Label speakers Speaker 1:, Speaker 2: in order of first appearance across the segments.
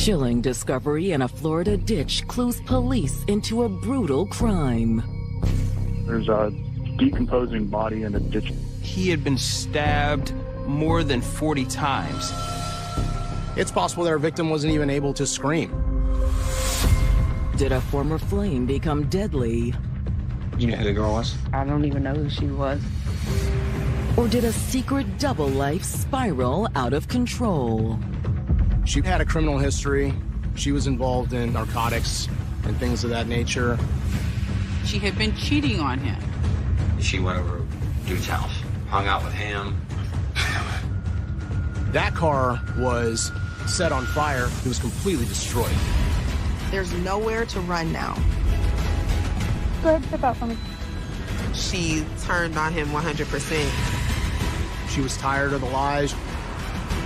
Speaker 1: chilling discovery in a Florida ditch clues police into a brutal crime.
Speaker 2: There's a decomposing body in a ditch.
Speaker 3: He had been stabbed more than 40 times.
Speaker 4: It's possible that our victim wasn't even able to scream.
Speaker 1: Did a former flame become deadly?
Speaker 5: You know who the girl was?
Speaker 6: I don't even know who she was.
Speaker 1: Or did a secret double life spiral out of control?
Speaker 4: She had a criminal history. She was involved in narcotics and things of that nature.
Speaker 6: She had been cheating on him.
Speaker 5: She went over to dude's house, hung out with him.
Speaker 4: That car was set on fire. It was completely destroyed.
Speaker 7: There's nowhere to run now.
Speaker 8: Go ahead, step out for me.
Speaker 7: She turned on him 100%.
Speaker 4: She was tired of the lies.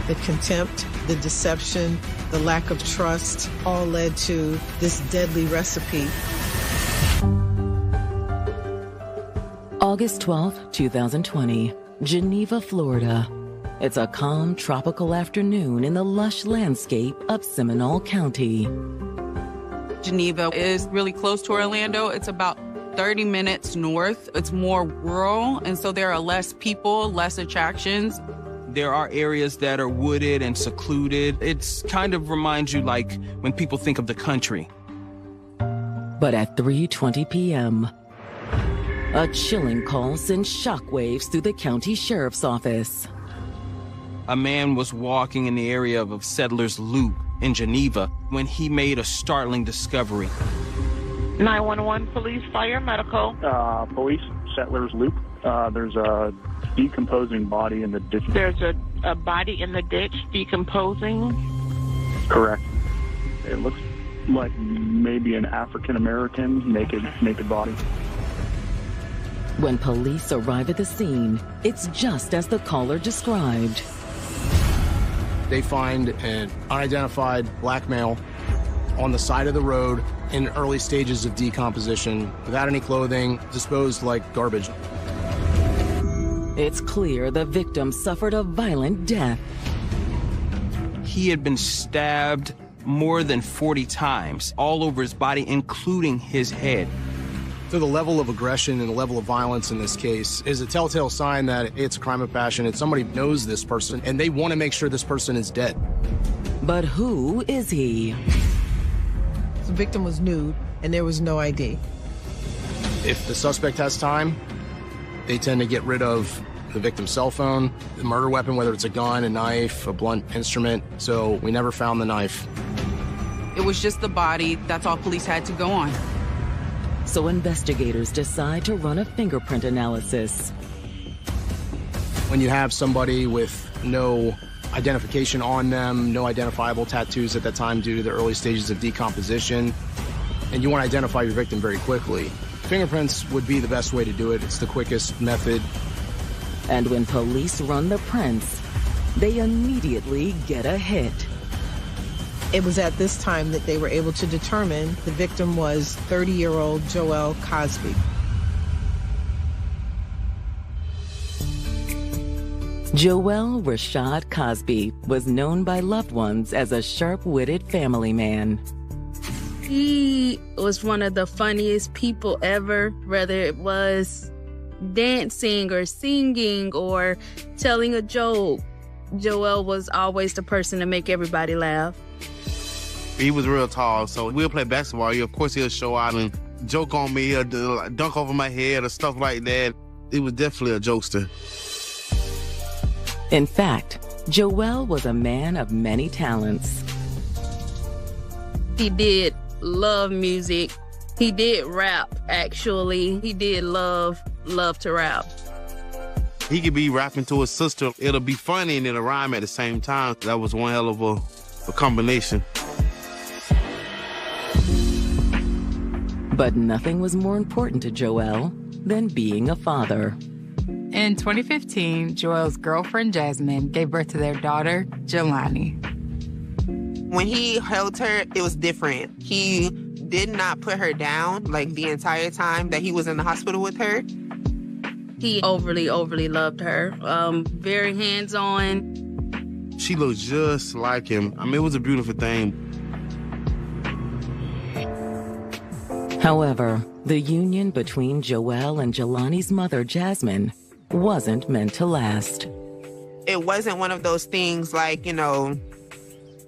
Speaker 9: The contempt, the deception, the lack of trust all led to this deadly recipe.
Speaker 1: August 12th, 2020, Geneva, Florida. It's a calm, tropical afternoon in the lush landscape of Seminole County.
Speaker 6: Geneva is really close to Orlando. It's about 30 minutes north. It's more rural, and so there are less people, less attractions.
Speaker 3: There are areas that are wooded and secluded. It's kind of reminds you like when people think of the country.
Speaker 1: But at 3:20 p.m., a chilling call sends shockwaves through the county sheriff's office.
Speaker 3: A man was walking in the area of Settlers Loop in Geneva when he made a startling discovery.
Speaker 8: 911, police, fire, medical.
Speaker 2: Police, Settlers Loop. There's a decomposing body in the ditch.
Speaker 8: There's a body in the ditch decomposing.
Speaker 2: Correct. It looks like maybe an African-American naked body.
Speaker 1: When police arrive at the scene, it's just as the caller described.
Speaker 4: They find an unidentified black male on the side of the road in early stages of decomposition, without any clothing, disposed like garbage.
Speaker 1: It's clear the victim suffered a violent death.
Speaker 3: He had been stabbed more than 40 times, all over his body, including his head.
Speaker 4: So the level of aggression and the level of violence in this case is a telltale sign that it's a crime of passion. It's somebody knows this person, and they want to make sure this person is dead.
Speaker 1: But who is he?
Speaker 9: The victim was nude, and there was no ID.
Speaker 4: If the suspect has time, they tend to get rid of the victim's cell phone, the murder weapon, whether it's a gun, a knife, a blunt instrument. So we never found the knife.
Speaker 6: It was just the body. That's all police had to go on.
Speaker 1: So investigators decide to run a fingerprint analysis.
Speaker 4: When you have somebody with no identification on them, no identifiable tattoos at that time due to the early stages of decomposition, and you want to identify your victim very quickly, fingerprints would be the best way to do it. It's the quickest method.
Speaker 1: And when police run the prints, they immediately get a hit.
Speaker 9: It was at this time that they were able to determine the victim was 30-year-old Joel Cosby.
Speaker 1: Joel Rashad Cosby was known by loved ones as a sharp-witted family man.
Speaker 10: He was one of the funniest people ever, whether it was dancing or singing or telling a joke. Joel was always the person to make everybody laugh.
Speaker 11: He was real tall, so we'll play basketball. Of course, he'll show out and joke on me or dunk over my head or stuff like that. He was definitely a jokester.
Speaker 1: In fact, Joel was a man of many talents.
Speaker 10: He did love music. He did rap, actually. He did love to rap.
Speaker 11: He could be rapping to his sister. It'll be funny and it'll rhyme at the same time. That was one hell of a combination.
Speaker 1: But nothing was more important to Joel than being a father.
Speaker 12: In 2015, Joel's girlfriend, Jasmine, gave birth to their daughter, Jelani.
Speaker 7: When he held her, it was different. He did not put her down, like, the entire time that he was in the hospital with her.
Speaker 10: He overly loved her. Very hands-on.
Speaker 11: She looked just like him. I mean, it was a beautiful thing.
Speaker 1: However, the union between Joelle and Jelani's mother, Jasmine, wasn't meant to last.
Speaker 7: It wasn't one of those things like, you know,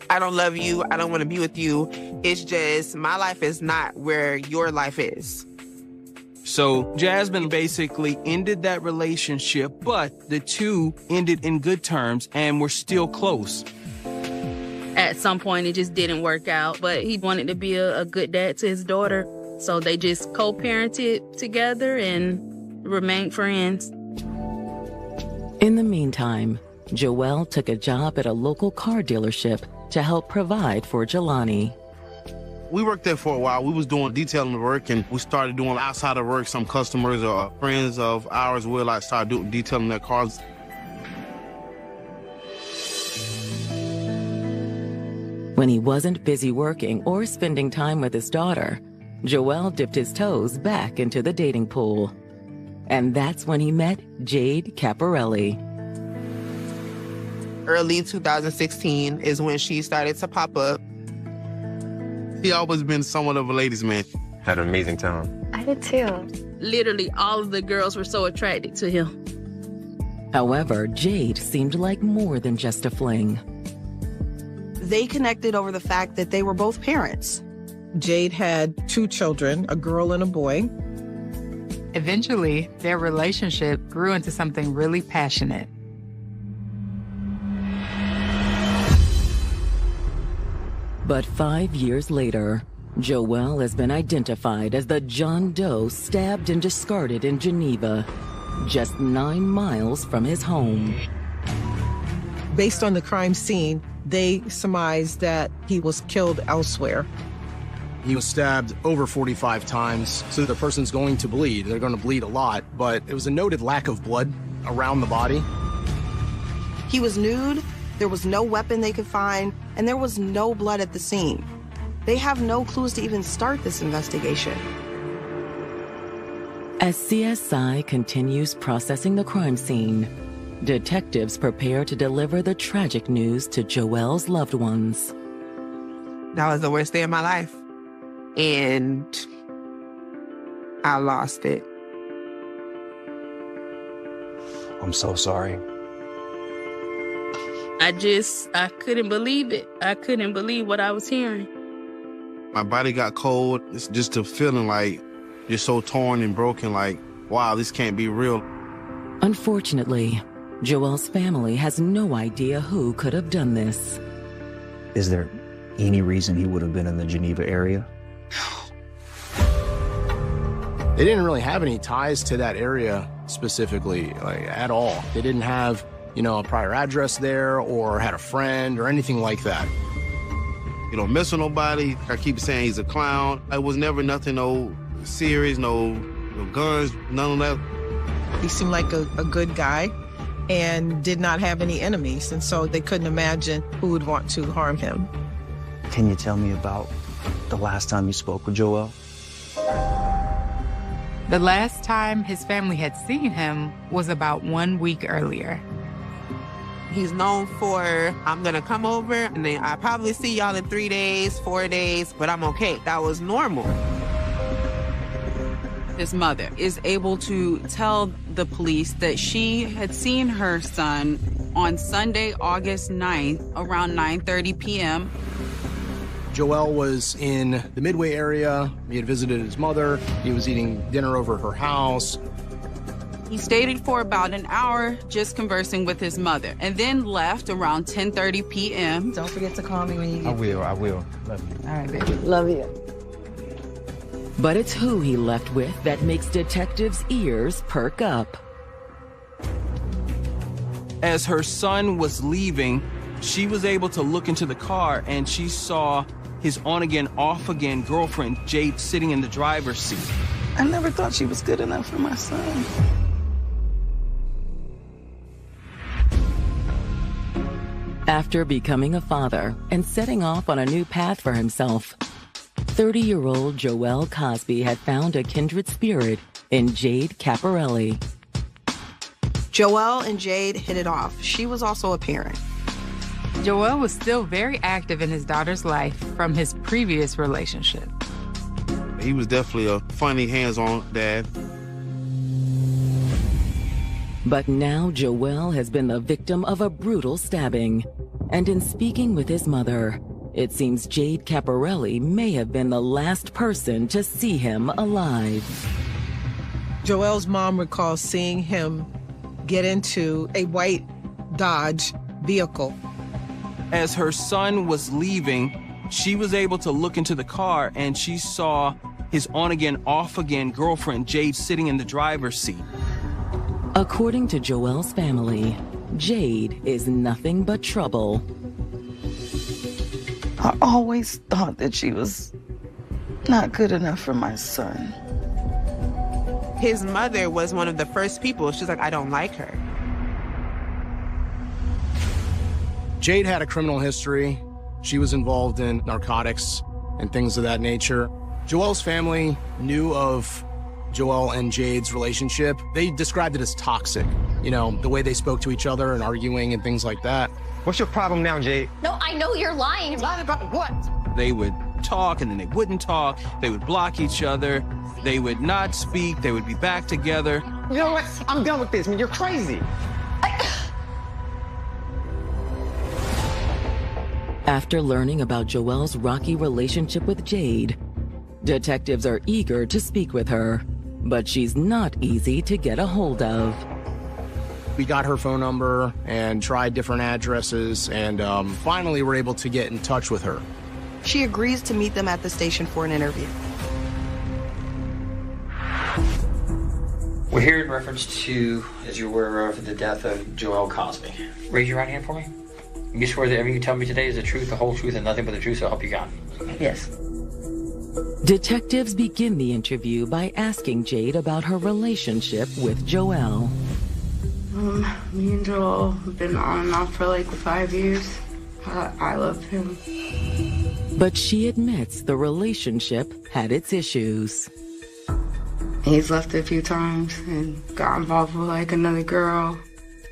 Speaker 7: I don't love you, I don't want to be with you. It's just my life is not where your life is.
Speaker 3: So Jasmine basically ended that relationship, but the two ended in good terms and were still close.
Speaker 10: At some point, it just didn't work out, but he wanted to be a good dad to his daughter. So they just co-parented together and remained friends.
Speaker 1: In the meantime, Joelle took a job at a local car dealership to help provide for Jelani.
Speaker 11: We worked there for a while. We was doing detailing work, and we started doing outside of work. Some customers or friends of ours will like start doing detailing their cars.
Speaker 1: When he wasn't busy working or spending time with his daughter, Joelle dipped his toes back into the dating pool. And that's when he met Jade Caparelli.
Speaker 7: Early 2016 is when she started to pop up.
Speaker 11: He always been somewhat of a ladies' man.
Speaker 13: Had an amazing time.
Speaker 10: I did too. Literally, all of the girls were so attracted to him.
Speaker 1: However, Jade seemed like more than just a fling.
Speaker 14: They connected over the fact that they were both parents.
Speaker 9: Jade had 2 children, a girl and a boy.
Speaker 12: Eventually, their relationship grew into something really passionate.
Speaker 1: But 5 years later, Joelle has been identified as the John Doe stabbed and discarded in Geneva, just 9 miles from his home.
Speaker 9: Based on the crime scene, they surmised that he was killed elsewhere.
Speaker 4: He was stabbed over 45 times, so the person's going to bleed. They're going to bleed a lot, but it was a noted lack of blood around the body.
Speaker 14: He was nude, there was no weapon they could find, and there was no blood at the scene. They have no clues to even start this investigation.
Speaker 1: As CSI continues processing the crime scene, detectives prepare to deliver the tragic news to Joelle's loved ones.
Speaker 7: That was the worst day of my life. And I lost it.
Speaker 13: I'm so sorry.
Speaker 10: I couldn't believe it. I couldn't believe what I was hearing.
Speaker 11: My body got cold. It's just a feeling like you're so torn and broken, like, wow, this can't be real.
Speaker 1: Unfortunately, Joelle's family has no idea who could have done this.
Speaker 13: Is there any reason he would have been in the Geneva area?
Speaker 4: They didn't really have any ties to that area specifically, like, at all. They didn't have, a prior address there or had a friend or anything like that.
Speaker 11: You don't mess with nobody. I keep saying he's a clown. It was never nothing, no serious, no guns, none of that.
Speaker 9: He seemed like a good guy and did not have any enemies, and so they couldn't imagine who would want to harm him.
Speaker 13: Can you tell me about the last time you spoke with Joel?
Speaker 12: The last time his family had seen him was about 1 week earlier.
Speaker 7: He's known for, I'm gonna come over and then I'll probably see y'all in 3 days, 4 days, but I'm okay. That was normal.
Speaker 6: His mother is able to tell the police that she had seen her son on Sunday, August 9th, around 9:30 p.m.
Speaker 4: Joel was in the Midway area. He had visited his mother. He was eating dinner over at her house.
Speaker 6: He stayed for about an hour just conversing with his mother and then left around 10:30 p.m.
Speaker 14: Don't forget to call me when you get
Speaker 13: I will. Love you.
Speaker 14: All right, baby. Love you.
Speaker 1: But it's who he left with that makes detectives' ears perk up.
Speaker 3: As her son was leaving, she was able to look into the car and she saw his on-again, off-again girlfriend, Jade, sitting in the driver's seat.
Speaker 14: I never thought she was good enough for my son.
Speaker 1: After becoming a father and setting off on a new path for himself, 30-year-old Joel Cosby had found a kindred spirit in Jade Caparelli.
Speaker 14: Joel and Jade hit it off. She was also a parent.
Speaker 12: Joel was still very active in his daughter's life from his previous relationship.
Speaker 11: He was definitely a funny, hands-on dad.
Speaker 1: But now Joel has been the victim of a brutal stabbing. And in speaking with his mother, it seems Jade Caparelli may have been the last person to see him alive.
Speaker 9: Joel's mom recalls seeing him get into a white Dodge vehicle.
Speaker 3: As her son was leaving, she was able to look into the car and she saw his on-again, off-again girlfriend, Jade, sitting in the driver's seat.
Speaker 1: According to Joel's family, Jade is nothing but trouble.
Speaker 15: I always thought that she was not good enough for my son.
Speaker 7: His mother was one of the first people. She's like, I don't like her.
Speaker 4: Jade had a criminal history. She was involved in narcotics and things of that nature. Joel's family knew of Joel and Jade's relationship. They described it as toxic. You know, the way they spoke to each other and arguing and things like that.
Speaker 16: What's your problem now, Jade?
Speaker 17: No, I know you're lying.
Speaker 16: Lying about what?
Speaker 3: They would talk and then they wouldn't talk. They would block each other. They would not speak. They would be back together.
Speaker 16: You know what? I'm done with this. I mean, you're crazy.
Speaker 1: After learning about Joel's rocky relationship with Jade, detectives are eager to speak with her, but she's not easy to get a hold of.
Speaker 4: We got her phone number and tried different addresses, and finally were able to get in touch with her.
Speaker 14: She agrees to meet them at the station for an interview.
Speaker 5: We're here in reference to, as you're aware of, the death of Joel Cosby. Raise your right hand for me. You swear that everything you tell me today is the truth, the whole truth, and nothing but the truth, so help you God.
Speaker 15: Yes.
Speaker 1: Detectives begin the interview by asking Jade about her relationship with Joel.
Speaker 18: Me and Joel have been on and off for like 5 years. I love him.
Speaker 1: But she admits the relationship had its issues.
Speaker 18: He's left a few times and got involved with like another girl.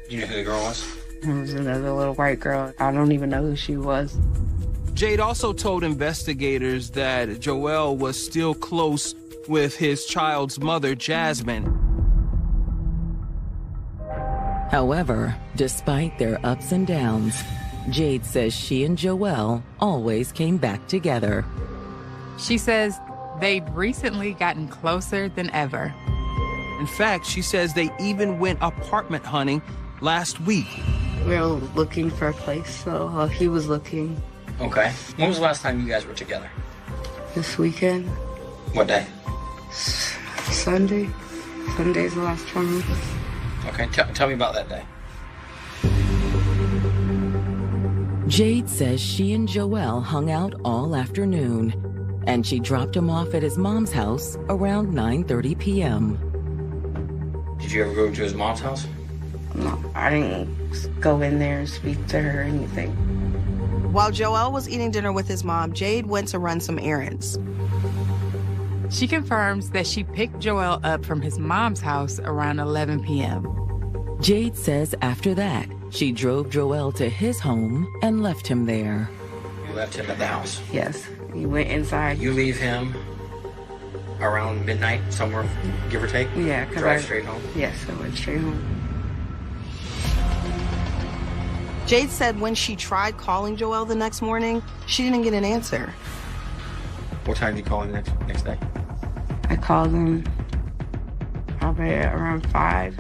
Speaker 5: Do you know who the girl was?
Speaker 18: There was another little white girl. I don't even know who she was.
Speaker 3: Jade also told investigators that Joel was still close with his child's mother, Jasmine.
Speaker 1: However, despite their ups and downs, Jade says she and Joel always came back together.
Speaker 12: She says they've recently gotten closer than ever.
Speaker 3: In fact, she says they even went apartment hunting last week.
Speaker 18: We were looking for a place, so he was looking.
Speaker 5: Okay. When was the last time you guys were together?
Speaker 18: This weekend.
Speaker 5: What day?
Speaker 18: Sunday. Sunday's the last time.
Speaker 5: Okay, tell me about that day.
Speaker 1: Jade says she and Joel hung out all afternoon, and she dropped him off at his mom's house around 9:30 p.m.
Speaker 5: Did you ever go to his mom's house?
Speaker 18: No, I didn't go in there and speak to her or anything.
Speaker 14: While Joel was eating dinner with his mom, Jade went to run some errands.
Speaker 12: She confirms that she picked Joel up from his mom's house around 11 p.m.
Speaker 1: Jade says after that, she drove Joel to his home and left him there.
Speaker 5: You left him at the house?
Speaker 18: Yes. He went inside.
Speaker 5: You leave him around midnight, somewhere, give or take?
Speaker 18: Yeah.
Speaker 5: Drive straight home?
Speaker 18: Yes, I went straight home.
Speaker 14: Jade said when she tried calling Joel the next morning, she didn't get an answer.
Speaker 5: What time did you call him next day?
Speaker 18: I called him probably around 5,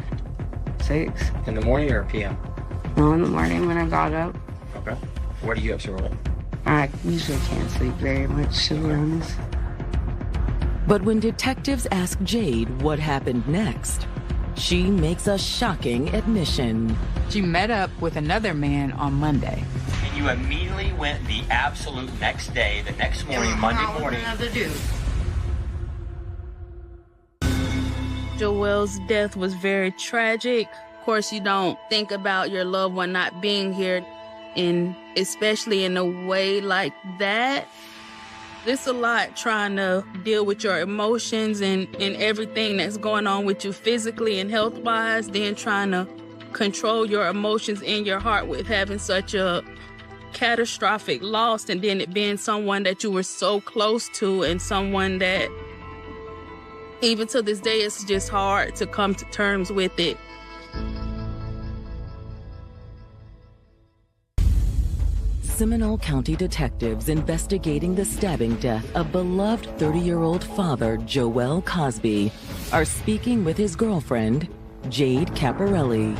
Speaker 18: 6.
Speaker 5: In the morning or p.m.?
Speaker 18: No, in the morning when I got up.
Speaker 5: Okay. What are you up so early?
Speaker 18: I usually can't sleep very much, to be honest.
Speaker 1: But when detectives ask Jade what happened next, she makes a shocking admission.
Speaker 12: She met up with another man on Monday.
Speaker 5: And you immediately went the absolute next day, the next morning, Monday morning.
Speaker 18: Another dude.
Speaker 10: Joel's death was very tragic. Of course, you don't think about your loved one not being here, and especially in a way like that. It's a lot trying to deal with your emotions and everything that's going on with you physically and health-wise, then trying to control your emotions in your heart with having such a catastrophic loss, and then it being someone that you were so close to and someone that Even to this day, it's just hard to come to terms with it.
Speaker 1: Seminole County detectives investigating the stabbing death of beloved 30-year-old father Joel Cosby are speaking with his girlfriend, Jade Caparelli.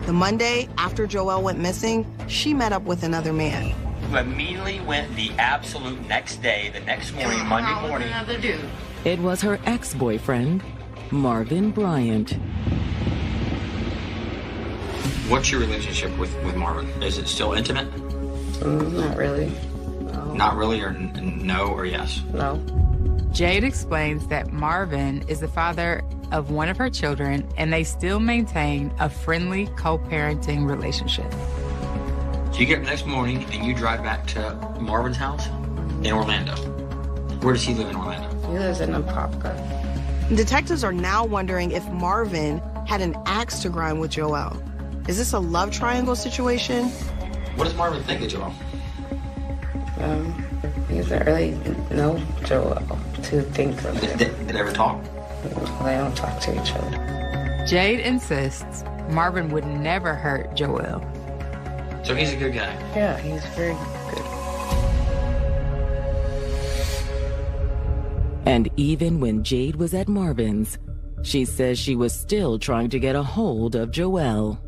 Speaker 14: The Monday after Joel went missing, she met up with another man.
Speaker 5: Who immediately went the absolute next day, the next morning, Monday morning.
Speaker 1: It was her ex-boyfriend, Marvin Bryant.
Speaker 5: What's your relationship with Marvin? Is it still intimate?
Speaker 18: Not really. No.
Speaker 5: Not really, or no, or yes?
Speaker 18: No.
Speaker 12: Jade explains that Marvin is the father of one of her children, and they still maintain a friendly co-parenting relationship.
Speaker 5: So you get up the next morning and you drive back to Marvin's house in Orlando. Where does he live in Orlando?
Speaker 18: He lives in Apopka.
Speaker 14: Detectives are now wondering if Marvin had an axe to grind with Joel. Is this a love triangle situation?
Speaker 5: What does Marvin think of Joel?
Speaker 18: He doesn't really know Joel to think of it.
Speaker 5: Did they ever talk?
Speaker 18: They don't talk to each other.
Speaker 12: Jade insists Marvin would never hurt Joel.
Speaker 5: So he's a good guy?
Speaker 18: Yeah, he's very good.
Speaker 1: And even when Jade was at Marvin's, she says she was still trying to get a hold of Joel.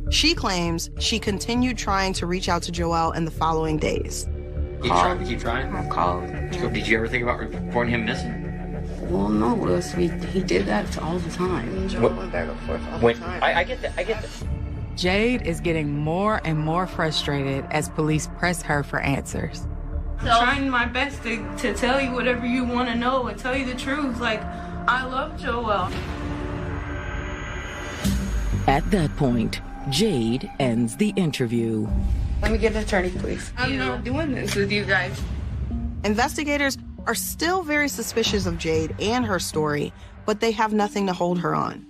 Speaker 14: She claims she continued trying to reach out to Joel in the following days.
Speaker 5: Keep trying?
Speaker 18: I called.
Speaker 5: Did you ever think about reporting him missing?
Speaker 18: Well, no, he did that all the time. Joel went back and forth all the time.
Speaker 5: I get that.
Speaker 12: Jade is getting more and more frustrated as police press her for answers.
Speaker 17: I'm trying my best to tell you whatever you want to know and tell you the truth. Like, I love Joel.
Speaker 1: At that point, Jade ends the interview.
Speaker 18: Let me get an attorney, please.
Speaker 17: I'm not doing this with you guys.
Speaker 14: Investigators are still very suspicious of Jade and her story, but they have nothing to hold her on.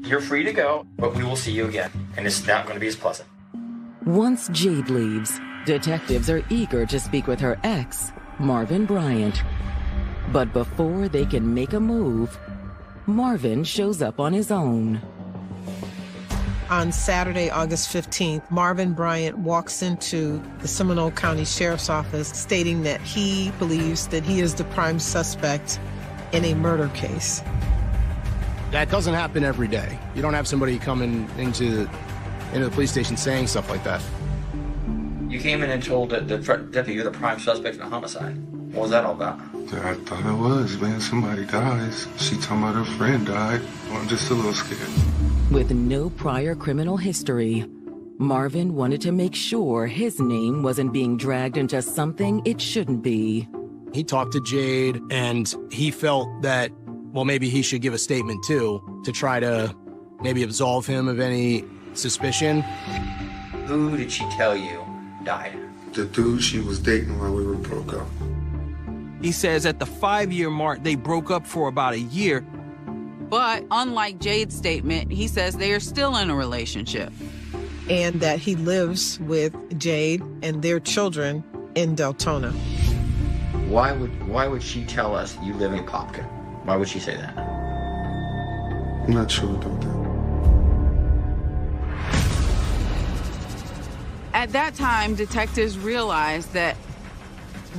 Speaker 5: You're free to go, but we will see you again, and it's not going to be as pleasant.
Speaker 1: Once Jade leaves, detectives are eager to speak with her ex, Marvin Bryant. But before they can make a move, Marvin shows up on his own.
Speaker 9: On Saturday, August 15th, Marvin Bryant walks into the Seminole County Sheriff's Office stating that he believes that he is the prime suspect in a murder case.
Speaker 4: That doesn't happen every day. You don't have somebody coming into the police station saying stuff like that.
Speaker 5: You came in and told the deputy you're the prime suspect in a homicide. What was that all about?
Speaker 19: I thought it was, man. Somebody dies. She told me her friend died. I'm just a little scared.
Speaker 1: With no prior criminal history, Marvin wanted to make sure his name wasn't being dragged into something it shouldn't be.
Speaker 4: He talked to Jade, and he felt that, well, maybe he should give a statement too, to try to maybe absolve him of any suspicion.
Speaker 5: Who did she tell you died?
Speaker 19: The dude she was dating while we were broke up.
Speaker 3: He says at the 5-year mark, they broke up for about a year.
Speaker 6: But unlike Jade's statement, he says they are still in a relationship.
Speaker 9: And that he lives with Jade and their children in Deltona.
Speaker 5: Why would she tell us you live in Apopka? Why would she say that?
Speaker 19: I'm not sure about that.
Speaker 6: At that time, detectives realized that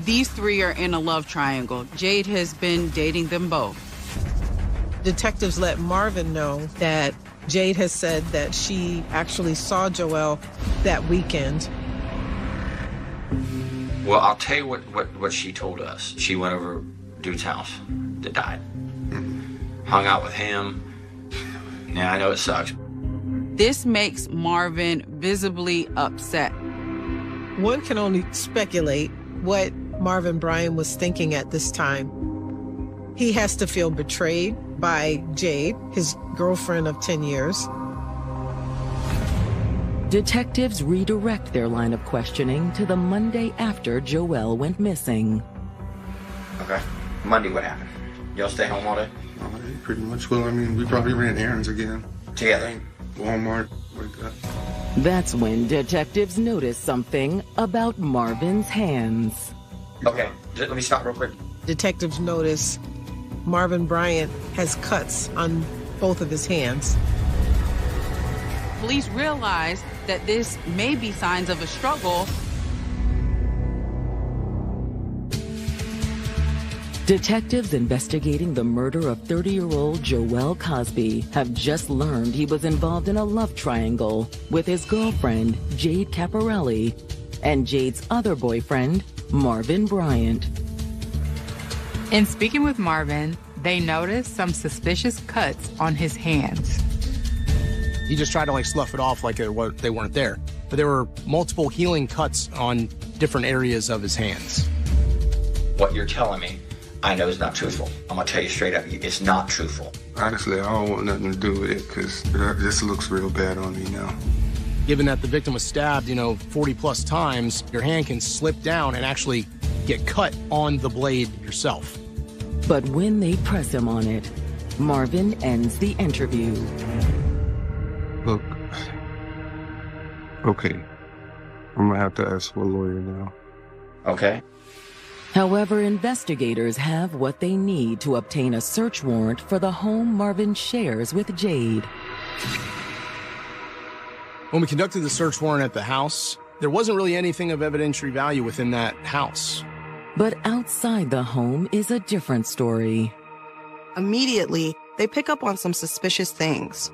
Speaker 6: these three are in a love triangle. Jade has been dating them both.
Speaker 9: Detectives let Marvin know that Jade has said that she actually saw Joel that weekend.
Speaker 5: Well, I'll tell you what she told us. She went over dude's house that died. Hung out with him. Now, I know it sucks.
Speaker 6: This makes Marvin visibly upset.
Speaker 9: One can only speculate what Marvin Bryant was thinking at this time. He has to feel betrayed by Jade, his girlfriend of 10 years.
Speaker 1: Detectives redirect their line of questioning to the Monday after Joel went missing.
Speaker 5: Okay. Monday, what happened? Y'all stay home all day?
Speaker 19: Pretty much. Well, I mean, we probably ran errands again.
Speaker 5: Together?
Speaker 19: Walmart, like that.
Speaker 1: That's when detectives notice something about Marvin's hands.
Speaker 5: Okay, let me stop real quick.
Speaker 9: Detectives notice Marvin Bryant has cuts on both of his hands.
Speaker 6: Police realize that this may be signs of a struggle.
Speaker 1: Detectives investigating the murder of 30-year-old Joel Cosby have just learned he was involved in a love triangle with his girlfriend, Jade Caparelli, and Jade's other boyfriend, Marvin Bryant.
Speaker 12: In speaking with Marvin, they noticed some suspicious cuts on his hands.
Speaker 4: He just tried to slough it off like they weren't there. But there were multiple healing cuts on different areas of his hands.
Speaker 5: What you're telling me, I know is not truthful. I'm gonna tell you straight up, it's not truthful.
Speaker 19: Honestly, I don't want nothing to do with it because this looks real bad on me now.
Speaker 4: Given that the victim was stabbed, 40 plus times, your hand can slip down and actually get cut on the blade yourself.
Speaker 1: But when they press him on it, Marvin ends the interview.
Speaker 19: Look, okay, I'm gonna have to ask for a lawyer now.
Speaker 5: Okay.
Speaker 1: However, investigators have what they need to obtain a search warrant for the home Marvin shares with Jade.
Speaker 4: When we conducted the search warrant at the house, there wasn't really anything of evidentiary value within that house.
Speaker 1: But outside the home is a different story.
Speaker 14: Immediately, they pick up on some suspicious things.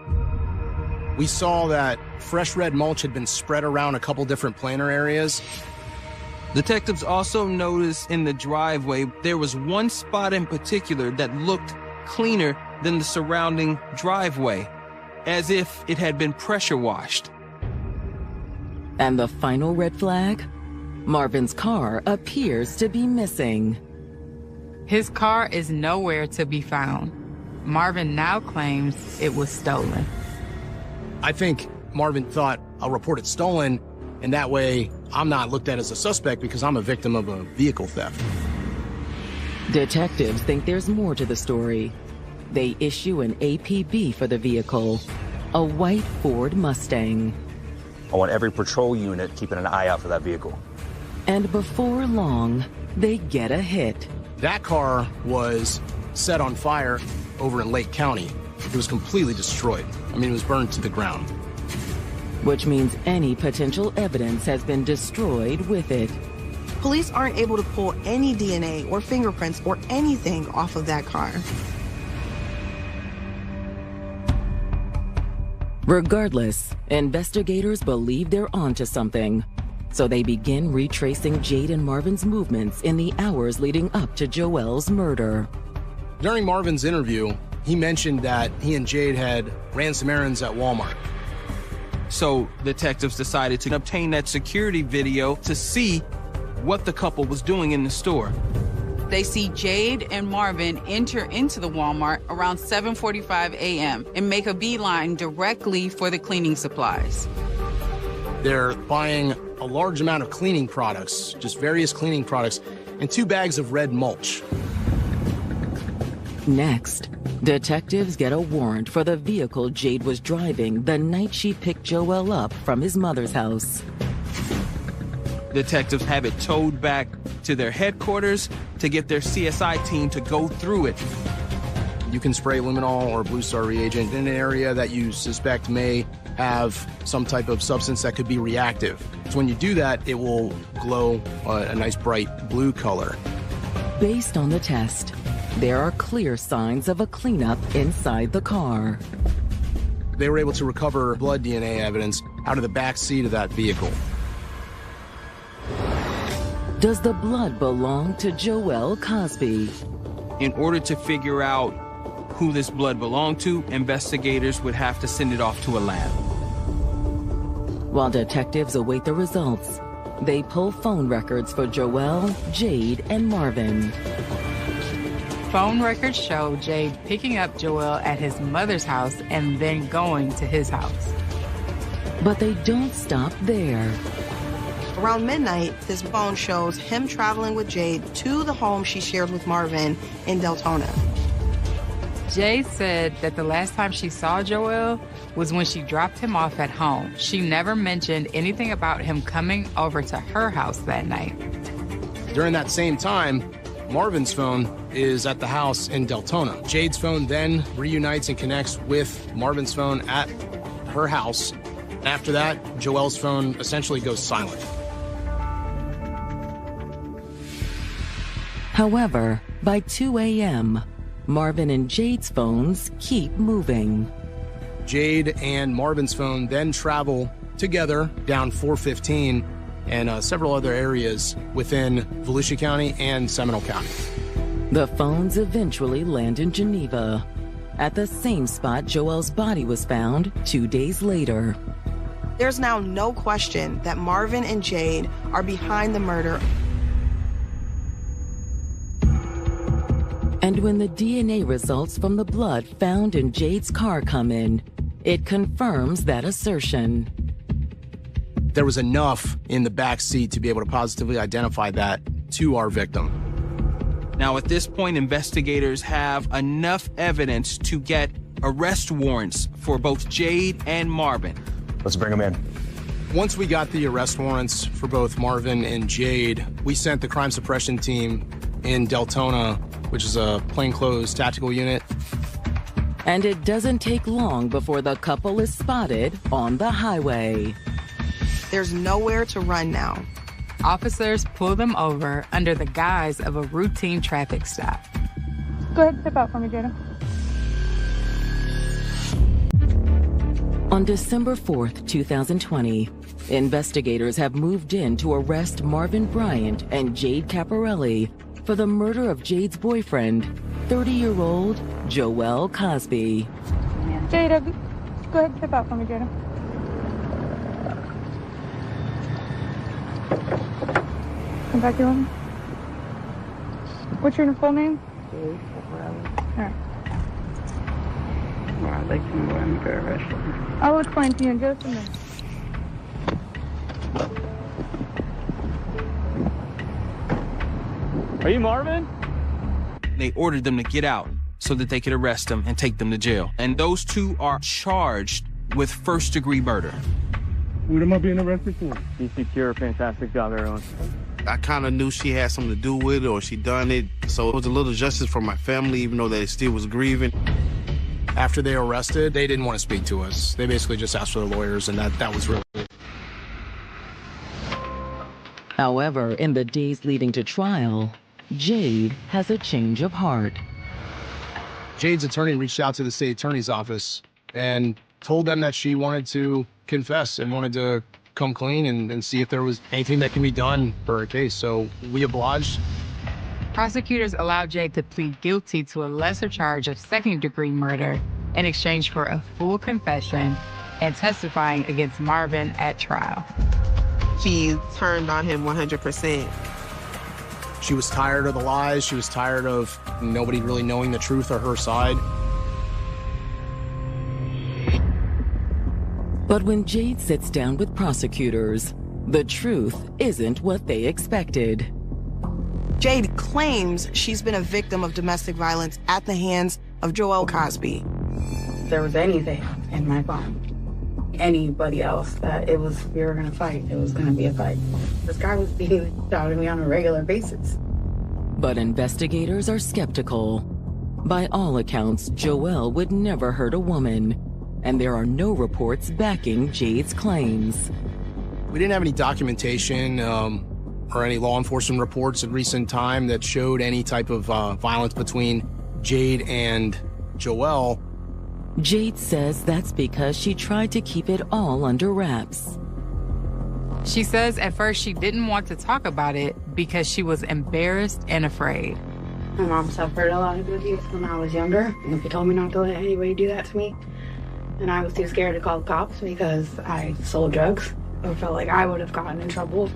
Speaker 4: We saw that fresh red mulch had been spread around a couple different planter areas.
Speaker 3: Detectives also noticed in the driveway there was one spot in particular that looked cleaner than the surrounding driveway, as if it had been pressure washed.
Speaker 1: And the final red flag? Marvin's car appears to be missing.
Speaker 12: His car is nowhere to be found. Marvin now claims it was stolen.
Speaker 4: I think Marvin thought, I'll report it stolen, and that way I'm not looked at as a suspect because I'm a victim of a vehicle theft.
Speaker 1: Detectives think there's more to the story. They issue an APB for the vehicle, a white Ford Mustang.
Speaker 20: I want every patrol unit keeping an eye out for that vehicle.
Speaker 1: And before long, they get a hit.
Speaker 4: That car was set on fire over in Lake County. It was completely destroyed. It was burned to the ground.
Speaker 1: Which means any potential evidence has been destroyed with it.
Speaker 14: Police aren't able to pull any DNA or fingerprints or anything off of that car.
Speaker 1: Regardless, investigators believe they're onto something. So they begin retracing Jade and Marvin's movements in the hours leading up to Joel's murder.
Speaker 4: During Marvin's interview, he mentioned that he and Jade had ran some errands at Walmart.
Speaker 3: So detectives decided to obtain that security video to see what the couple was doing in the store.
Speaker 6: They see Jade and Marvin enter into the Walmart around 7:45 a.m. and make a beeline directly for the cleaning supplies.
Speaker 4: They're buying a large amount of cleaning products, just various cleaning products, and 2 bags of red mulch.
Speaker 1: Next, detectives get a warrant for the vehicle Jade was driving the night she picked Joel up from his mother's house.
Speaker 3: Detectives have it towed back to their headquarters to get their CSI team to go through it.
Speaker 4: You can spray luminol or Blue Star reagent in an area that you suspect may have some type of substance that could be reactive. So when you do that, it will glow a nice bright blue color.
Speaker 1: Based on the test, there are clear signs of a cleanup inside the car.
Speaker 4: They were able to recover blood DNA evidence out of the back seat of that vehicle.
Speaker 1: Does the blood belong to Joel Cosby?
Speaker 3: In order to figure out who this blood belonged to, investigators would have to send it off to a lab.
Speaker 1: While detectives await the results, they pull phone records for Joel, Jade, and Marvin.
Speaker 12: Phone records show Jade picking up Joel at his mother's house and then going to his house.
Speaker 1: But they don't stop there.
Speaker 14: Around midnight, his phone shows him traveling with Jade to the home she shared with Marvin in Deltona.
Speaker 12: Jade said that the last time she saw Joel was when she dropped him off at home. She never mentioned anything about him coming over to her house that night.
Speaker 4: During that same time, Marvin's phone is at the house in Deltona. Jade's phone then reunites and connects with Marvin's phone at her house. After that, Joelle's phone essentially goes silent.
Speaker 1: However, by 2 a.m., Marvin and Jade's phones keep moving.
Speaker 4: Jade and Marvin's phone then travel together down 415 and several other areas within Volusia County and Seminole County.
Speaker 1: The phones eventually land in Geneva, at the same spot Joelle's body was found 2 days later.
Speaker 14: There's now no question that Marvin and Jade are behind the murder.
Speaker 1: And when the DNA results from the blood found in Jade's car come in, it confirms that assertion.
Speaker 4: There was enough in the back seat to be able to positively identify that to our victim.
Speaker 3: Now, at this point, investigators have enough evidence to get arrest warrants for both Jade and Marvin.
Speaker 20: Let's bring them in.
Speaker 4: Once we got the arrest warrants for both Marvin and Jade, we sent the crime suppression team in Deltona, which is a plainclothes tactical unit.
Speaker 1: And it doesn't take long before the couple is spotted on the highway.
Speaker 14: There's nowhere to run now.
Speaker 12: Officers pull them over under the guise of a routine traffic stop.
Speaker 21: Go ahead and step out for me, Jada.
Speaker 1: On December 4th, 2020, investigators have moved in to arrest Marvin Bryant and Jade Caparelli for the murder of Jade's boyfriend, 30-year-old Joel Cosby.
Speaker 21: Jada, go ahead and step out for me, Jada. Come back here with me. What's your full name?
Speaker 18: Jade Caparelli.
Speaker 21: All right.
Speaker 18: Well, I'd like to know why I'm arrested.
Speaker 21: I'll explain to you in just a minute.
Speaker 22: Are you Marvin?
Speaker 3: They ordered them to get out so that they could arrest them and take them to jail. And those two are charged with first-degree murder.
Speaker 22: What am I being arrested for? You secure, fantastic job, everyone.
Speaker 11: I kind of knew she had something to do with it or she done it. So it was a little justice for my family, even though they still was grieving.
Speaker 4: After they were arrested, they didn't want to speak to us. They basically just asked for their lawyers, and that was really it.
Speaker 1: However, in the days leading to trial, Jade has a change of heart.
Speaker 4: Jade's attorney reached out to the state attorney's office and told them that she wanted to confess and wanted to come clean and see if there was anything that can be done for her case. So we obliged.
Speaker 12: Prosecutors allowed Jade to plead guilty to a lesser charge of second-degree murder in exchange for a full confession and testifying against Marvin at trial.
Speaker 7: She turned on him 100%.
Speaker 4: She was tired of the lies. She was tired of nobody really knowing the truth or her side.
Speaker 1: But when Jade sits down with prosecutors, the truth isn't what they expected.
Speaker 14: Jade claims she's been a victim of domestic violence at the hands of Joel Cosby.
Speaker 18: If there was anything in my phone, anybody else, that we were gonna fight. It was gonna be a fight. This guy was beating out of me on a regular basis.
Speaker 1: But investigators are skeptical. By all accounts, Joel would never hurt a woman, and there are no reports backing Jade's claims.
Speaker 4: We didn't have any documentation or any law enforcement reports in recent time that showed any type of violence between Jade and Joel.
Speaker 1: Jade says that's because she tried to keep it all under wraps.
Speaker 12: She says at first she didn't want to talk about it because she was embarrassed and afraid.
Speaker 18: My mom suffered a lot of abuse when I was younger. And she told me not to let anybody do that to me. And I was too scared to call the cops because I sold drugs. I felt like I would have gotten in trouble.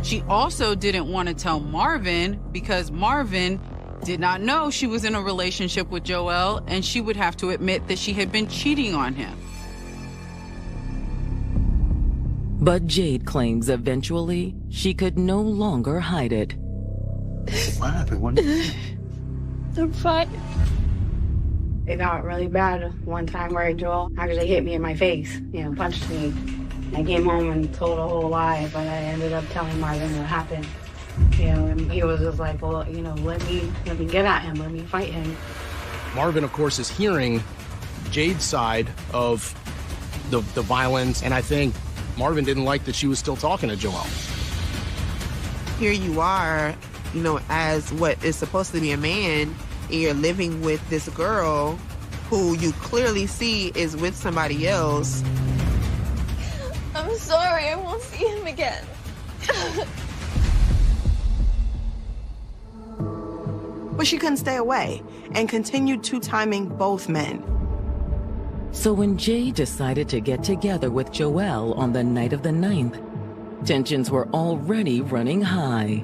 Speaker 6: She also didn't want to tell Marvin because Marvin did not know she was in a relationship with Joel, and she would have to admit that she had been cheating on him.
Speaker 1: But Jade claims eventually she could no longer hide it.
Speaker 13: What happened?
Speaker 18: I'm fine. It got really bad one time where Joel actually hit me in my face, punched me. I came home and told a whole lie, but I ended up telling Marvin what happened. You know, and he was just like, well, you know, let me get at him, let me fight him.
Speaker 4: Marvin, of course, is hearing Jade's side of the violence, and I think Marvin didn't like that she was still talking to Joelle.
Speaker 7: Here you are, you know, as what is supposed to be a man, and you're living with this girl who you clearly see is with somebody else.
Speaker 2: I'm sorry, I won't see him again.
Speaker 14: But she couldn't stay away and continued two-timing both men.
Speaker 1: So when Jade decided to get together with Joelle on the night of the 9th, tensions were already running high.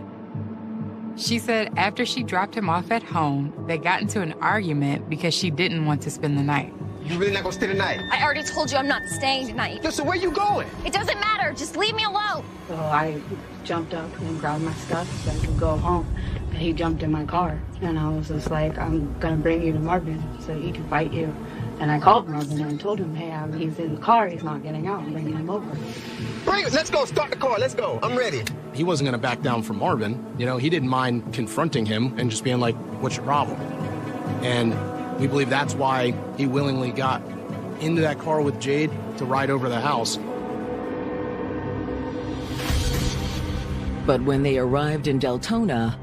Speaker 12: She said after she dropped him off at home, they got into an argument because she didn't want to spend the night.
Speaker 16: You really not gonna stay tonight?
Speaker 2: I already told you I'm not staying tonight.
Speaker 16: Listen, where you going?
Speaker 2: It doesn't matter, just leave me alone.
Speaker 18: So I jumped up and grabbed my stuff so I could go home. And he jumped in my car. And I was just like, I'm gonna bring you to Marvin so he can fight you. And I called Marvin and told him, hey, he's in the car, he's not getting out, I'm bringing him over.
Speaker 16: Let's go, start the car, let's go, I'm ready.
Speaker 4: He wasn't going to back down from Marvin. You know, he didn't mind confronting him and just being like, what's your problem? And we believe that's why he willingly got into that car with Jade to ride over the house.
Speaker 1: But when they arrived in Deltona,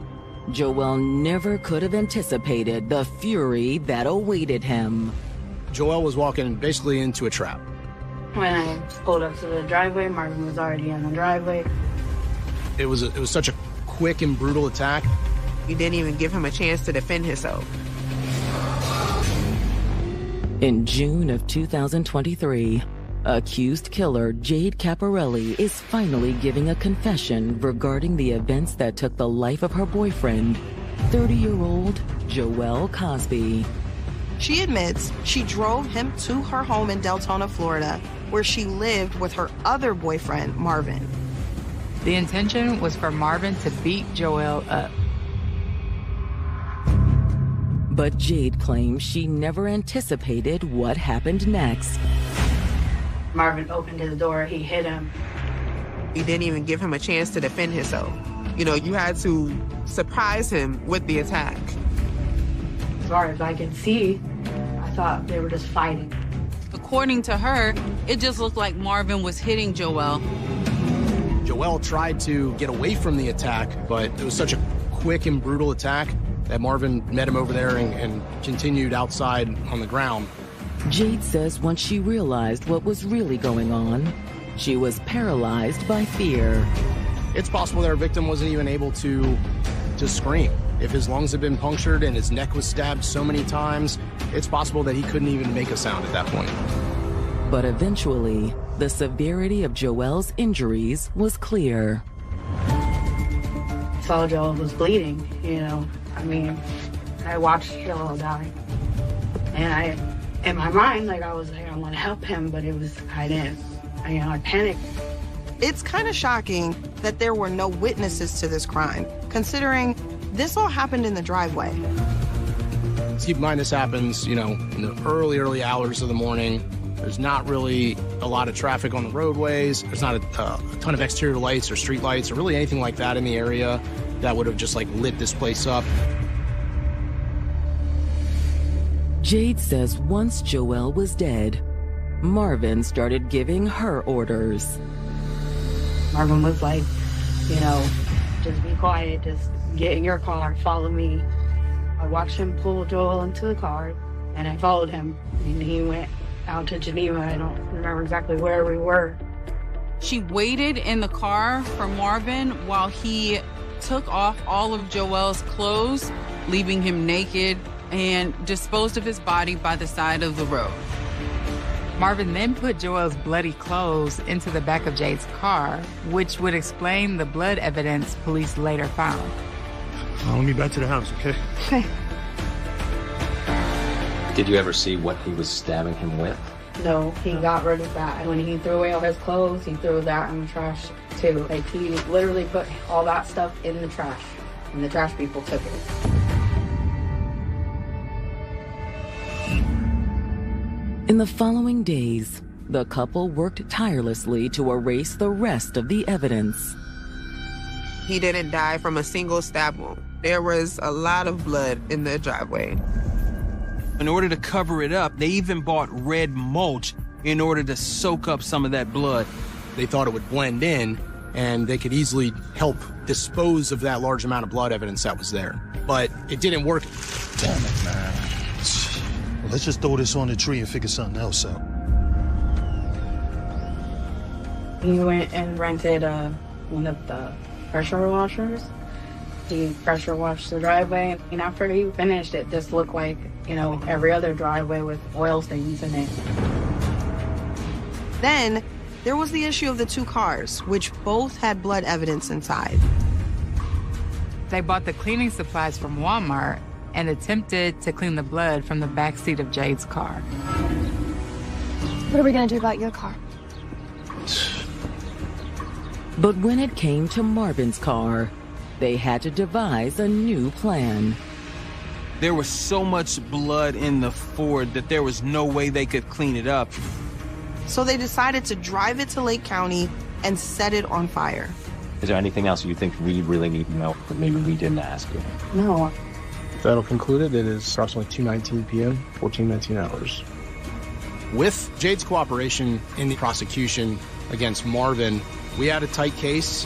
Speaker 1: Joelle never could have anticipated the fury that awaited him.
Speaker 4: Joelle was walking basically into a trap.
Speaker 18: When I pulled up to the driveway, Marvin was already in the driveway.
Speaker 4: It was such a quick and brutal attack.
Speaker 7: You didn't even give him a chance to defend himself.
Speaker 1: In June of 2023, accused killer Jade Caparelli is finally giving a confession regarding the events that took the life of her boyfriend, 30-year-old Joelle Cosby.
Speaker 14: She admits she drove him to her home in Deltona, Florida, where she lived with her other boyfriend, Marvin.
Speaker 12: The intention was for Marvin to beat Joelle up.
Speaker 1: But Jade claims she never anticipated what happened next.
Speaker 18: Marvin opened his door, he hit him.
Speaker 7: You didn't even give him a chance to defend himself. You know, you had to surprise him with the attack.
Speaker 18: As far as I could see, I thought they were just fighting.
Speaker 6: According to her, it just looked like Marvin was hitting Joelle.
Speaker 4: Joelle tried to get away from the attack, but it was such a quick and brutal attack that Marvin met him over there and continued outside on the ground.
Speaker 1: Jade says once she realized what was really going on, she was paralyzed by fear.
Speaker 4: It's possible that our victim wasn't even able to scream. If his lungs had been punctured and his neck was stabbed so many times, it's possible that he couldn't even make a sound at that point.
Speaker 1: But eventually, the severity of Joelle's injuries was clear.
Speaker 18: I saw Joelle was bleeding, you know. I mean, I watched Joelle die. And in my mind, like, I was like, I want to help him, but I panicked.
Speaker 14: It's kind of shocking that there were no witnesses to this crime, considering this all happened in the driveway.
Speaker 4: Keep in mind, this happens, you know, in the early hours of the morning. There's not really a lot of traffic on the roadways. There's not a ton of exterior lights or street lights or really anything like that in the area that would have just like lit this place up.
Speaker 1: Jade says once Joelle was dead, Marvin started giving her orders.
Speaker 18: Marvin was like, you know, just be quiet, just get in your car, follow me. I watched him pull Joelle into the car, and I followed him, and he went out to Geneva. I don't remember exactly where we were.
Speaker 6: She waited in the car for Marvin while he took off all of Joelle's clothes, leaving him naked, and disposed of his body by the side of the road.
Speaker 12: Marvin then put Joelle's bloody clothes into the back of Jade's car, which would explain the blood evidence police later found.
Speaker 22: I'll meet back to the house, okay?
Speaker 18: Okay.
Speaker 5: Did you ever see what he was stabbing him with?
Speaker 18: No, he got rid of that. When he threw away all his clothes, he threw that in the trash too. Like, he literally put all that stuff in the trash, and the trash people took it.
Speaker 1: In the following days, the couple worked tirelessly to erase the rest of the evidence.
Speaker 7: He didn't die from a single stab wound. There was a lot of blood in the driveway.
Speaker 3: In order to cover it up, they even bought red mulch in order to soak up some of that blood.
Speaker 4: They thought it would blend in and they could easily help dispose of that large amount of blood evidence that was there. But it didn't work.
Speaker 8: Damn it, man. Well, let's just throw this on the tree and figure something else out.
Speaker 18: He went and rented one of the pressure washers. He pressure washed the driveway, and after he finished, it just looked like, every other driveway with oil stains in it.
Speaker 14: Then there was the issue of the two cars, which both had blood evidence inside.
Speaker 12: They bought the cleaning supplies from Walmart and attempted to clean the blood from the back seat of Jade's car.
Speaker 2: What are we gonna do about your car?
Speaker 1: But when it came to Marvin's car, they had to devise a new plan.
Speaker 3: There was so much blood in the Ford that there was no way they could clean it up.
Speaker 14: So they decided to drive it to Lake County and set it on fire.
Speaker 20: Is there anything else you think we really need to know that maybe we didn't ask you?
Speaker 18: No.
Speaker 4: That'll conclude it. It is approximately 2:19 p.m., 19 hours. With Jade's cooperation in the prosecution against Marvin, we had a tight case.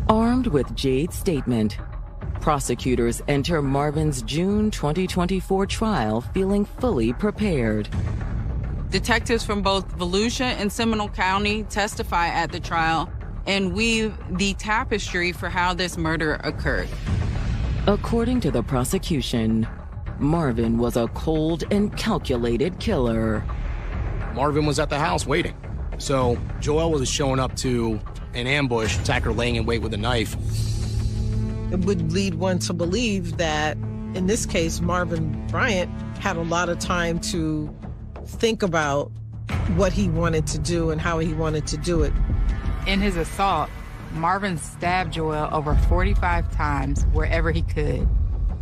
Speaker 1: Armed with Jade's statement, prosecutors enter Marvin's June 2024 trial feeling fully prepared.
Speaker 6: Detectives from both Volusia and Seminole County testify at the trial and weave the tapestry for how this murder occurred.
Speaker 1: According to the prosecution, Marvin was a cold and calculated killer.
Speaker 4: Marvin was at the house waiting. So Joelle was showing up to an ambush, attacker laying in wait with a knife.
Speaker 9: It would lead one to believe that, in this case, Marvin Bryant had a lot of time to think about what he wanted to do and how he wanted to do it.
Speaker 12: In his assault, Marvin stabbed Joelle over 45 times wherever he could.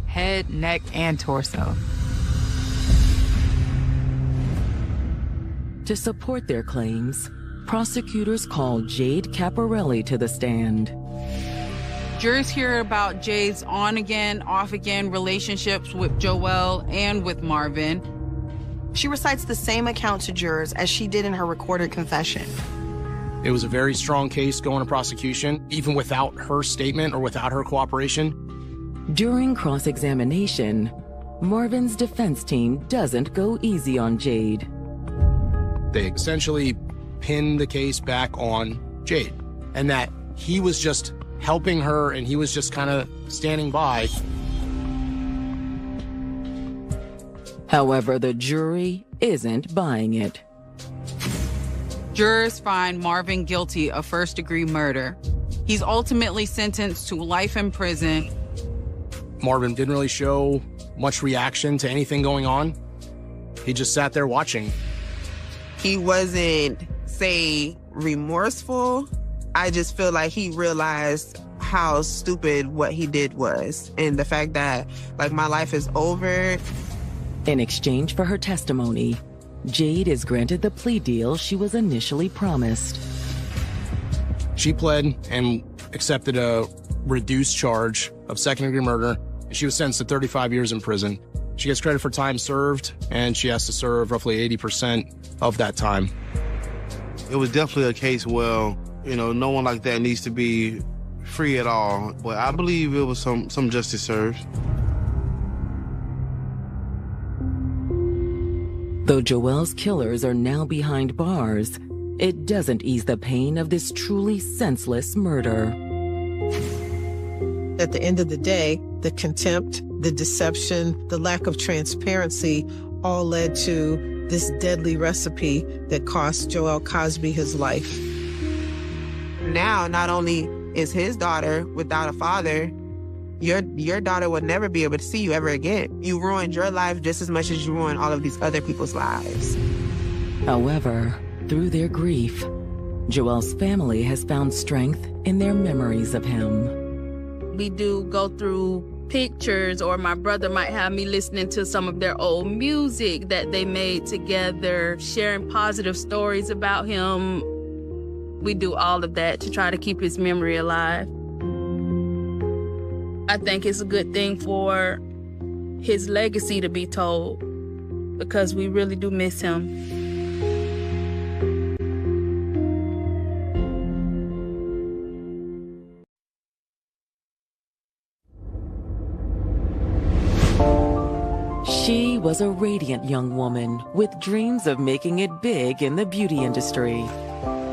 Speaker 12: Head, neck, and torso.
Speaker 1: To support their claims, prosecutors called Jade Caparelli to the stand.
Speaker 6: Jurors hear about Jade's on-again, off-again relationships with Joelle and with Marvin.
Speaker 14: She recites the same account to jurors as she did in her recorded confession.
Speaker 4: It was a very strong case going to prosecution, even without her statement or without her cooperation.
Speaker 1: During cross-examination, Marvin's defense team doesn't go easy on Jade.
Speaker 4: They essentially pinned the case back on Jade, and that he was just helping her and he was just kind of standing by.
Speaker 1: However, the jury isn't buying it.
Speaker 6: Jurors find Marvin guilty of first-degree murder. He's ultimately sentenced to life in prison.
Speaker 4: Marvin didn't really show much reaction to anything going on. He just sat there watching.
Speaker 7: He wasn't, say, remorseful. I just feel like he realized how stupid what he did was. And the fact that, my life is over.
Speaker 1: In exchange for her testimony, Jade is granted the plea deal she was initially promised.
Speaker 4: She pled and accepted a reduced charge of second-degree murder. She was sentenced to 35 years in prison. She gets credit for time served, and she has to serve roughly 80% of that time.
Speaker 11: It was definitely a case where, no one like that needs to be free at all. But I believe it was some justice served.
Speaker 1: Though Joelle's killers are now behind bars, it doesn't ease the pain of this truly senseless murder.
Speaker 9: At the end of the day, the contempt, the deception, the lack of transparency all led to this deadly recipe that cost Joel Cosby his life.
Speaker 7: Now, not only is his daughter without a father, your daughter will never be able to see you ever again. You ruined your life just as much as you ruined all of these other people's lives.
Speaker 1: However, through their grief, Joelle's family has found strength in their memories of him.
Speaker 10: We do go through pictures, or my brother might have me listening to some of their old music that they made together, sharing positive stories about him. We do all of that to try to keep his memory alive. I think it's a good thing for his legacy to be told, because we really do miss him.
Speaker 1: She was a radiant young woman with dreams of making it big in the beauty industry.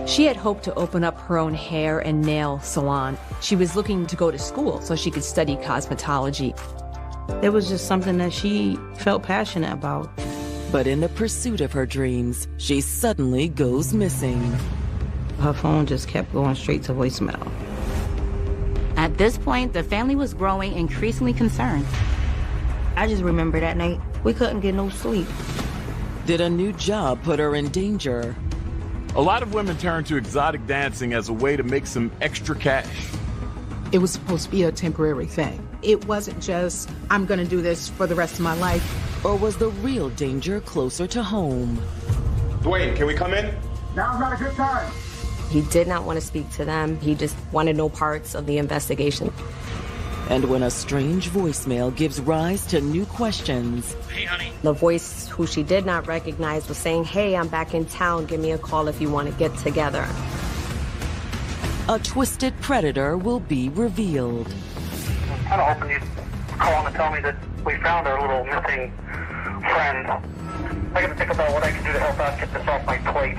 Speaker 15: She had hoped to open up her own hair and nail salon. She was looking to go to school so she could study cosmetology.
Speaker 14: It was just something that she felt passionate about.
Speaker 1: But in the pursuit of her dreams, she suddenly goes missing.
Speaker 14: Her phone just kept going straight to voicemail.
Speaker 17: At this point, the family was growing increasingly concerned.
Speaker 14: I just remember that night, we couldn't get no sleep.
Speaker 1: Did a new job put her in danger?
Speaker 23: A lot of women turn to exotic dancing as a way to make some extra cash.
Speaker 24: It was supposed to be a temporary thing. It wasn't just, I'm gonna do this for the rest of my life.
Speaker 1: Or was the real danger closer to home?
Speaker 25: Dwayne, can we come in?
Speaker 26: Now's not a good time.
Speaker 27: He did not want to speak to them. He just wanted no parts of the investigation.
Speaker 1: And when a strange voicemail gives rise to new questions.
Speaker 27: Hey, honey. The voice, who she did not recognize, was saying, hey, I'm back in town. Give me a call if you want to get together.
Speaker 1: A twisted predator will be revealed.
Speaker 26: I'm kind of hoping you'd call and tell me that we found our little missing friend. I gotta think about what I can do to help out get this off my plate.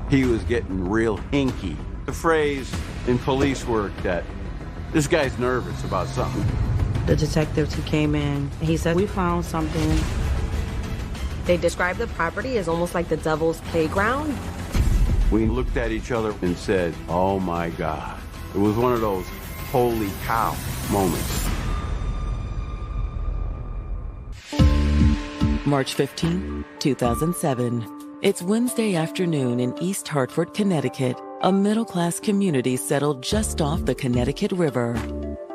Speaker 28: He was getting real hinky. The phrase in police work that this guy's nervous about something.
Speaker 14: The detectives who came in, he said, we found something.
Speaker 27: They described the property as almost like the devil's playground.
Speaker 28: We looked at each other and said, oh my God. It was one of those holy cow moments.
Speaker 1: March 15, 2007. It's Wednesday afternoon in East Hartford, Connecticut. A middle-class community settled just off the Connecticut River.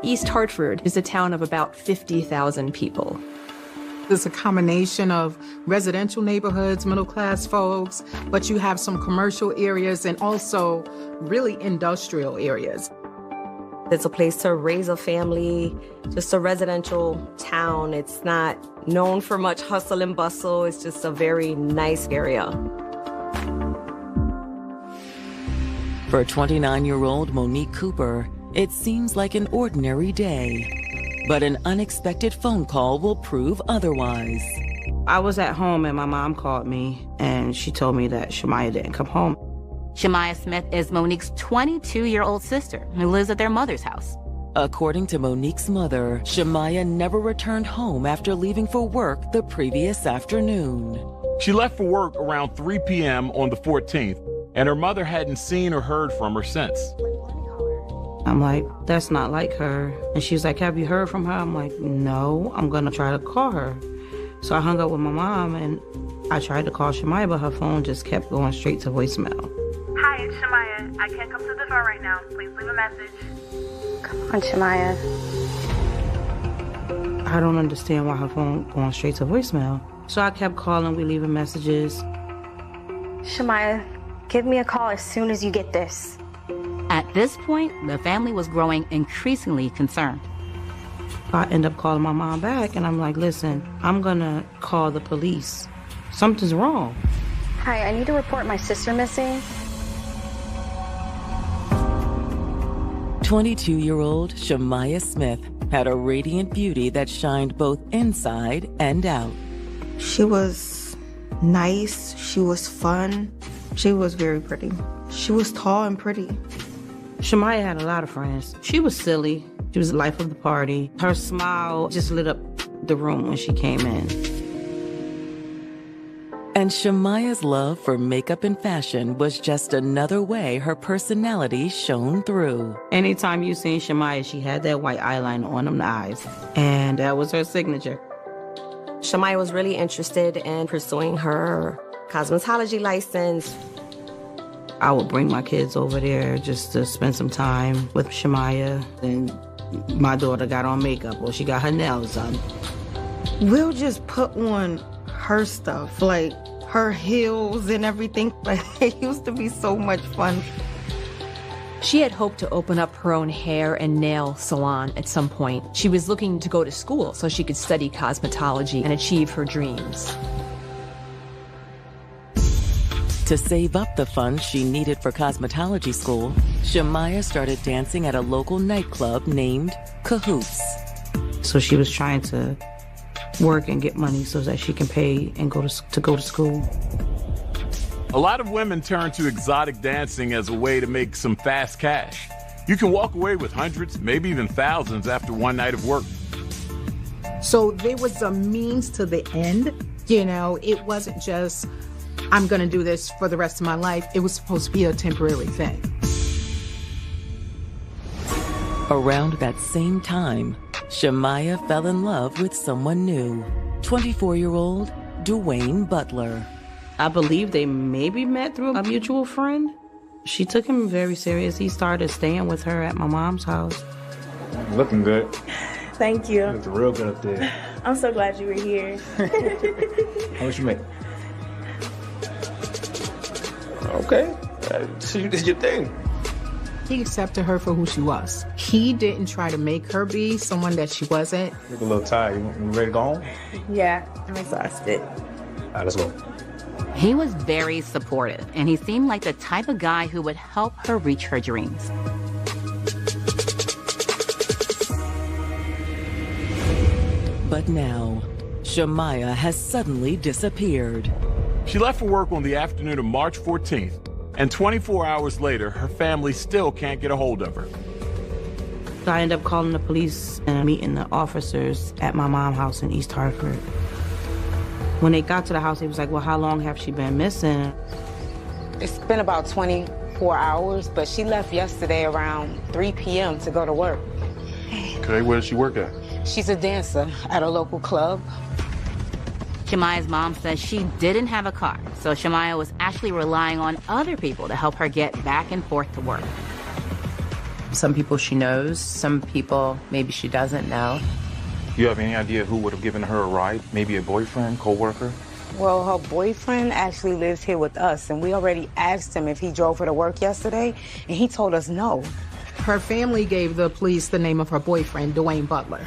Speaker 15: East Hartford is a town of about 50,000 people.
Speaker 24: It's a combination of residential neighborhoods, middle-class folks, but you have some commercial areas and also really industrial areas.
Speaker 27: It's a place to raise a family, just a residential town. It's not known for much hustle and bustle. It's just a very nice area.
Speaker 1: For 29-year-old Monique Cooper, it seems like an ordinary day. But an unexpected phone call will prove otherwise.
Speaker 14: I was at home and my mom called me and she told me that Shamaya didn't come home.
Speaker 17: Shamaya Smith is Monique's 22-year-old sister who lives at their mother's house.
Speaker 1: According to Monique's mother, Shamaya never returned home after leaving for work the previous afternoon.
Speaker 23: She left for work around 3 p.m. on the 14th, and her mother hadn't seen or heard from her since.
Speaker 14: I'm like, that's not like her. And she's like, have you heard from her? I'm like, no, I'm gonna try to call her. So I hung up with my mom and I tried to call Shamaya, but her phone just kept going straight to voicemail.
Speaker 21: Hi, it's Shamaya. I can't come to the phone right now. Please leave a message.
Speaker 27: Come on, Shamaya.
Speaker 14: I don't understand why her phone going straight to voicemail. So I kept calling, we leaving messages.
Speaker 27: Shamaya, give me a call as soon as you get this.
Speaker 17: At this point, the family was growing increasingly concerned.
Speaker 14: I end up calling my mom back and I'm like, listen, I'm gonna call the police. Something's wrong.
Speaker 27: Hi, I need to report my sister missing.
Speaker 1: 22-year-old Shamaya Smith had a radiant beauty that shined both inside and out.
Speaker 7: She was nice. She was fun. She was very pretty. She was tall and pretty.
Speaker 14: Shamaya had a lot of friends. She was silly. She was the life of the party. Her smile just lit up the room when she came in.
Speaker 1: And Shamaya's love for makeup and fashion was just another way her personality shone through.
Speaker 14: Anytime you seen Shamaya, she had that white eyeliner on them eyes. And that was her signature.
Speaker 27: Shamaya was really interested in pursuing her cosmetology license.
Speaker 14: I would bring my kids over there just to spend some time with Shamaya. And my daughter got on makeup or she got her nails done.
Speaker 7: We'll just put on her stuff, like her heels and everything. Like, it used to be so much fun.
Speaker 15: She had hoped to open up her own hair and nail salon at some point. She was looking to go to school so she could study cosmetology and achieve her dreams.
Speaker 1: To save up the funds she needed for cosmetology school, Shamaya started dancing at a local nightclub named Cahoots.
Speaker 14: So she was trying to work and get money so that she can pay and go to school.
Speaker 23: A lot of women turn to exotic dancing as a way to make some fast cash. You can walk away with hundreds, maybe even thousands after one night of work.
Speaker 24: So there was a means to the end. It wasn't just, I'm going to do this for the rest of my life. It was supposed to be a temporary thing.
Speaker 1: Around that same time, Shamaya fell in love with someone new, 24-year-old Dwayne Butler.
Speaker 14: I believe they maybe met through a mutual friend. She took him very serious. He started staying with her at my mom's house.
Speaker 2: Looking good.
Speaker 3: Thank you.
Speaker 2: Looking real good up there.
Speaker 3: I'm so glad you were here.
Speaker 2: How much you make? Okay. You did your thing.
Speaker 24: He accepted her for who she was. He didn't try to make her be someone that she wasn't.
Speaker 2: Look a little tired. You ready to go home?
Speaker 3: Yeah, I'm exhausted.
Speaker 2: All right, let's go.
Speaker 17: He was very supportive, and he seemed like the type of guy who would help her reach her dreams.
Speaker 1: But now, Shamaya has suddenly disappeared.
Speaker 23: She left for work on the afternoon of March 14th, and 24 hours later, her family still can't get a hold of her.
Speaker 14: I ended up calling the police and meeting the officers at my mom's house in East Hartford. When they got to the house, they was like, well, how long have she been missing?
Speaker 5: It's been about 24 hours, but she left yesterday around 3 p.m. to go to work.
Speaker 23: Okay, where does she work at?
Speaker 5: She's a dancer at a local club.
Speaker 17: Shamaya's mom says she didn't have a car, so Shamaya was actually relying on other people to help her get back and forth to work.
Speaker 8: Some people she knows, some people maybe she doesn't know.
Speaker 20: You have any idea who would have given her a ride? Maybe a boyfriend, co-worker?
Speaker 5: Well, her boyfriend actually lives here with us, and we already asked him if he drove her to work yesterday, and he told us no.
Speaker 24: Her family gave the police the name of her boyfriend, Dwayne Butler.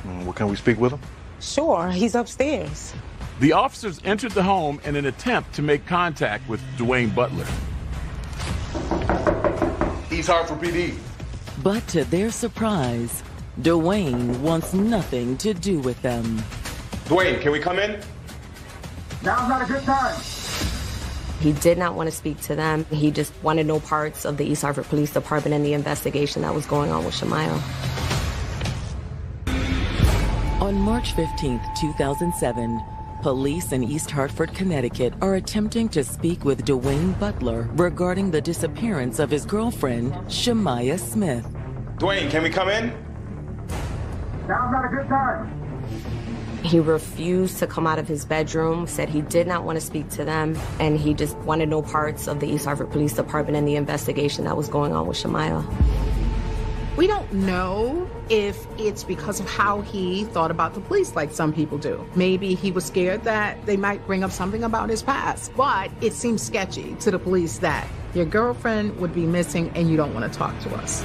Speaker 20: Well, can we speak with him?
Speaker 5: Sure, he's upstairs.
Speaker 23: The officers entered the home in an attempt to make contact with Dwayne Butler.
Speaker 25: East Hartford PD.
Speaker 1: But to their surprise, Dwayne wants nothing to do with them.
Speaker 25: Dwayne, can we come in?
Speaker 27: Now's not a good time. He did not want to speak to them. He just wanted no parts of the East Hartford Police Department and the investigation that was going on with Shamaya.
Speaker 1: On March 15th, 2007, police in East Hartford, Connecticut are attempting to speak with Dwayne Butler regarding the disappearance of his girlfriend, Shamaya Smith.
Speaker 25: Dwayne, can we come in?
Speaker 27: Now's not a good time. He refused to come out of his bedroom, said he did not want to speak to them, and he just wanted no parts of the East Hartford Police Department and the investigation that was going on with Shamaya.
Speaker 24: We don't know if it's because of how he thought about the police like some people do. Maybe he was scared that they might bring up something about his past, but it seems sketchy to the police that your girlfriend would be missing and you don't want to talk to us.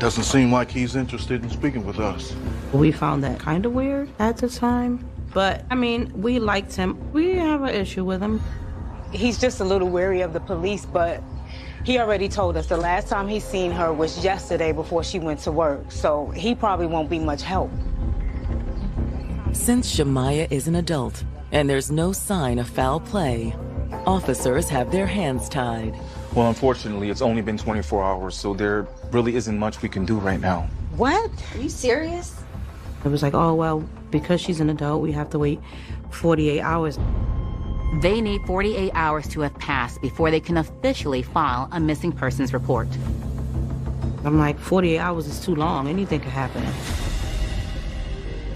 Speaker 13: Doesn't seem like he's interested in speaking with us.
Speaker 14: We found that kind of weird at the time, but I mean, we liked him. We didn't have an issue with him.
Speaker 5: He's just a little wary of the police, but he already told us the last time he seen her was yesterday before she went to work, so he probably won't be much help.
Speaker 1: Since Shamaya is an adult and there's no sign of foul play, officers have their hands tied.
Speaker 20: Well, unfortunately, it's only been 24 hours, so there really isn't much we can do right now.
Speaker 5: What?
Speaker 27: Are you serious? It was like, oh, well, because she's an adult, we have to wait 48 hours.
Speaker 17: They need 48 hours to have passed before they can officially file a missing persons report.
Speaker 14: I'm like, 48 hours is too long. Anything could happen.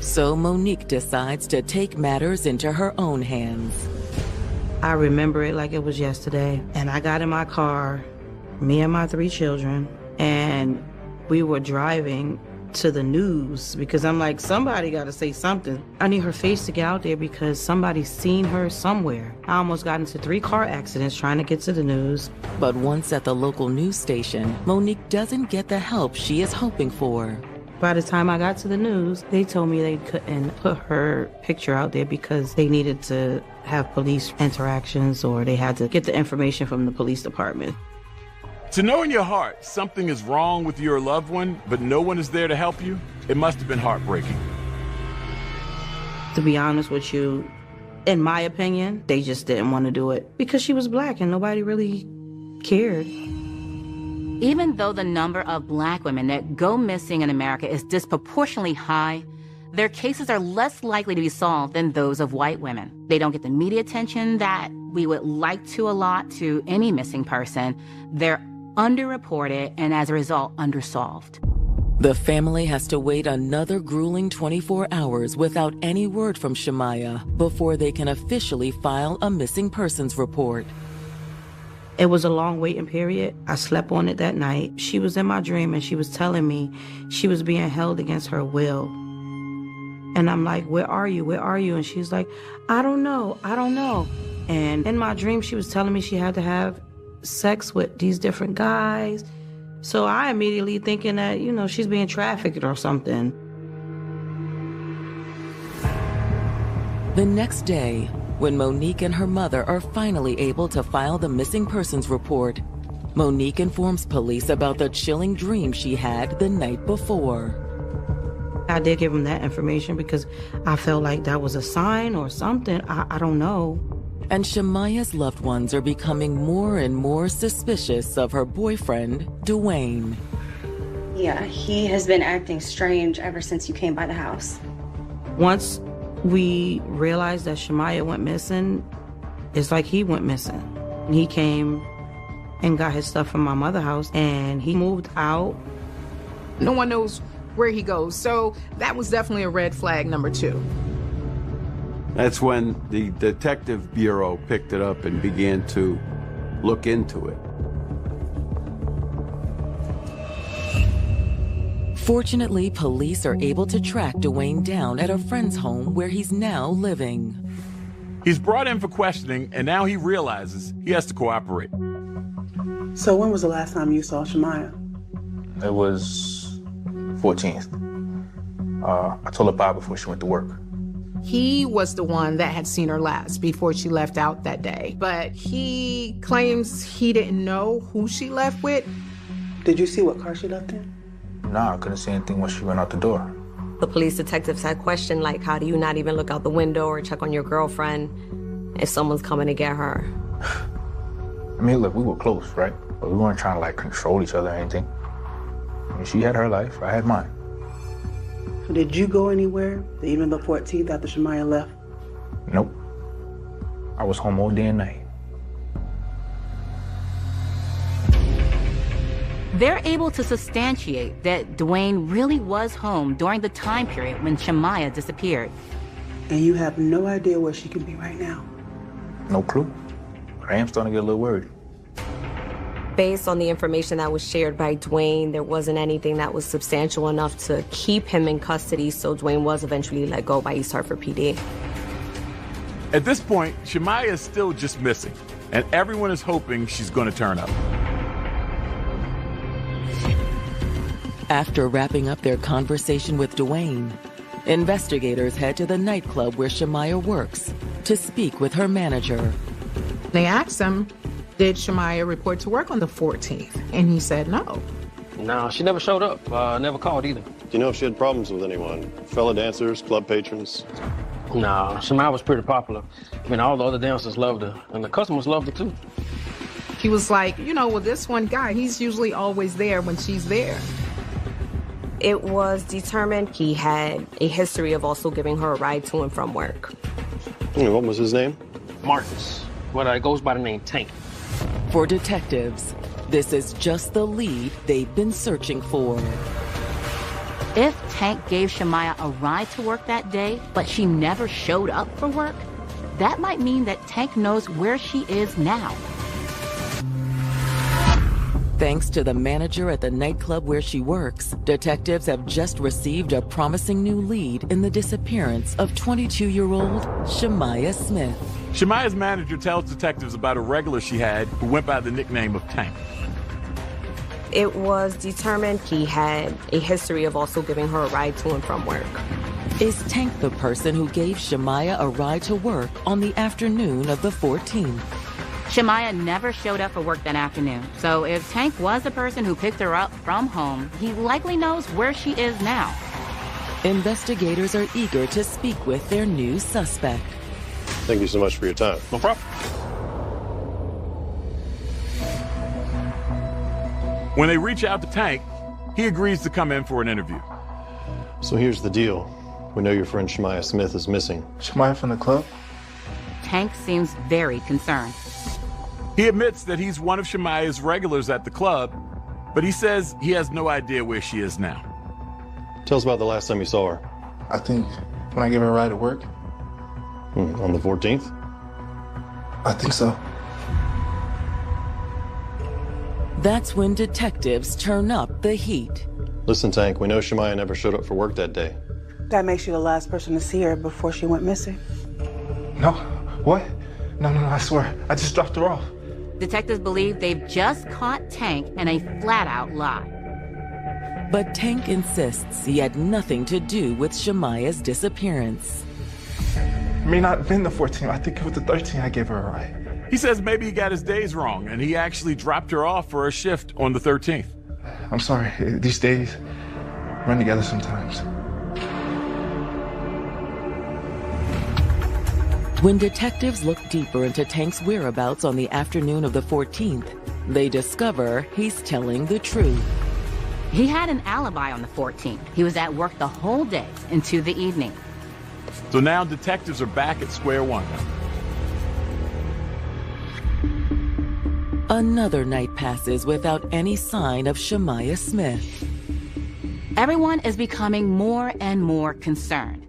Speaker 1: So Monique decides to take matters into her own hands.
Speaker 14: I remember it like it was yesterday. And I got in my car, me and my 3 children, and we were driving to the news because I'm like, somebody got to say something. I need her face to get out there because somebody's seen her somewhere. I almost got into 3 car accidents trying to get to the news.
Speaker 1: But once at the local news station, Monique doesn't get the help she is hoping for.
Speaker 14: By the time I got to the news, they told me they couldn't put her picture out there because they needed to have police interactions or they had to get the information from the police department.
Speaker 23: To know in your heart something is wrong with your loved one, but no one is there to help you, it must have been heartbreaking.
Speaker 14: To be honest with you, in my opinion, they just didn't want to do it because she was black and nobody really cared.
Speaker 17: Even though the number of black women that go missing in America is disproportionately high, their cases are less likely to be solved than those of white women. They don't get the media attention that we would like to allot to any missing person. They're underreported and, as a result, undersolved.
Speaker 1: The family has to wait another grueling 24 hours without any word from Shemaiah before they can officially file a missing persons report.
Speaker 14: It was a long waiting period. I slept on it that night. She was in my dream and she was telling me she was being held against her will. And I'm like, where are you? Where are you? And she's like, I don't know. I don't know. And in my dream, she was telling me she had to have sex with these different guys. So I immediately thinking that, you know, she's being trafficked or something.
Speaker 1: The next day, when Monique and her mother are finally able to file the missing persons report, Monique informs police about the chilling dream she had the night before.
Speaker 14: I did give them that information because I felt like that was a sign or something. I don't know.
Speaker 1: And Shemaiah's loved ones are becoming more and more suspicious of her boyfriend, Dwayne.
Speaker 4: Yeah, he has been acting strange ever since you came by the house.
Speaker 14: Once we realized that Shemaiah went missing, it's like he went missing. He came and got his stuff from my mother's house and he moved out.
Speaker 24: No one knows where he goes, so that was definitely a red flag number 2.
Speaker 28: That's when the detective bureau picked it up and began to look into it.
Speaker 1: Fortunately, police are able to track Dwayne down at a friend's home where he's now living.
Speaker 23: He's brought in for questioning, and now he realizes he has to cooperate.
Speaker 6: So when was the last time you saw Shemaiah?
Speaker 2: It was 14th. I told her bye before she went to work.
Speaker 24: He was the one that had seen her last before she left out that day. But he claims he didn't know who she left with.
Speaker 6: Did you see what car she left in?
Speaker 2: Nah, I couldn't see anything when she went out the door.
Speaker 27: The police detectives had questioned, like, how do you not even look out the window or check on your girlfriend if someone's coming to get her?
Speaker 2: I mean, look, we were close, right? But we weren't trying to, like, control each other or anything. I mean, she had her life, I had mine.
Speaker 6: So did you go anywhere, even the 14th after Shemaiah left?
Speaker 2: Nope. I was home all day and night.
Speaker 17: They're able to substantiate that Dwayne really was home during the time period when Shemaiah disappeared.
Speaker 6: And you have no idea where she could be right now?
Speaker 2: No clue. But I am starting to get a little worried.
Speaker 27: Based on the information that was shared by Dwayne, there wasn't anything that was substantial enough to keep him in custody, so Dwayne was eventually let go by East Hartford PD.
Speaker 23: At this point, Shemaiah is still just missing, and everyone is hoping she's going to turn up.
Speaker 1: After wrapping up their conversation with Dwayne, investigators head to the nightclub where Shemaiah works to speak with her manager.
Speaker 24: They asked him, did Shemaiah report to work on the 14th? And he said no.
Speaker 11: No, she never showed up. Never called either.
Speaker 12: Do you know if she had problems with anyone? Fellow dancers, club patrons?
Speaker 11: No, Shemaiah was pretty popular. I mean, all the other dancers loved her, and the customers loved her too.
Speaker 24: He was like, you know, well, this one guy, he's usually always there when she's there.
Speaker 27: It was determined he had a history of also giving her a ride to and from work.
Speaker 12: What was his name?
Speaker 11: Marcus. Well, it goes by the name Tank.
Speaker 1: For detectives, this is just the lead they've been searching for.
Speaker 17: If Tank gave Shemaiah a ride to work that day, but she never showed up for work, that might mean that Tank knows where she is now.
Speaker 1: Thanks to the manager at the nightclub where she works, detectives have just received a promising new lead in the disappearance of 22-year-old Shemaya Smith.
Speaker 23: Shemaya's manager tells detectives about a regular she had who went by the nickname of Tank.
Speaker 27: It was determined he had a history of also giving her a ride to and from work.
Speaker 1: Is Tank the person who gave Shemaya a ride to work on the afternoon of the 14th?
Speaker 17: Shemaya never showed up for work that afternoon, so if Tank was the person who picked her up from home, he likely knows where she is now.
Speaker 1: Investigators are eager to speak with their new suspect.
Speaker 12: Thank you so much for your time.
Speaker 23: No problem. When they reach out to Tank, he agrees to come in for an interview.
Speaker 12: So here's the deal. We know your friend Shemaya Smith is missing.
Speaker 2: Shemaya from the club?
Speaker 17: Tank seems very concerned.
Speaker 23: He admits that he's one of Shemaya's regulars at the club, but he says he has no idea where she is now.
Speaker 12: Tell us about the last time you saw her.
Speaker 2: I think when I gave her a ride to work.
Speaker 12: On the 14th?
Speaker 2: I think so.
Speaker 1: That's when detectives turn up the heat.
Speaker 12: Listen, Tank, we know Shemaya never showed up for work that day.
Speaker 6: That makes you the last person to see her before she went missing.
Speaker 2: No. What? No, I swear. I just dropped her off.
Speaker 17: Detectives believe they've just caught Tank in a flat-out lie.
Speaker 1: But Tank insists he had nothing to do with Shemaya's disappearance.
Speaker 2: It may not have been the 14th. I think it was the 13th I gave her a ride.
Speaker 23: He says maybe he got his days wrong, and he actually dropped her off for a shift on the 13th.
Speaker 2: I'm sorry. These days run together sometimes.
Speaker 1: When detectives look deeper into Tank's whereabouts on the afternoon of the 14th, they discover he's telling the truth.
Speaker 17: He had an alibi on the 14th. He was at work the whole day into the evening.
Speaker 23: So now detectives are back at square one.
Speaker 1: Another night passes without any sign of Shemaya Smith.
Speaker 17: Everyone is becoming more and more concerned.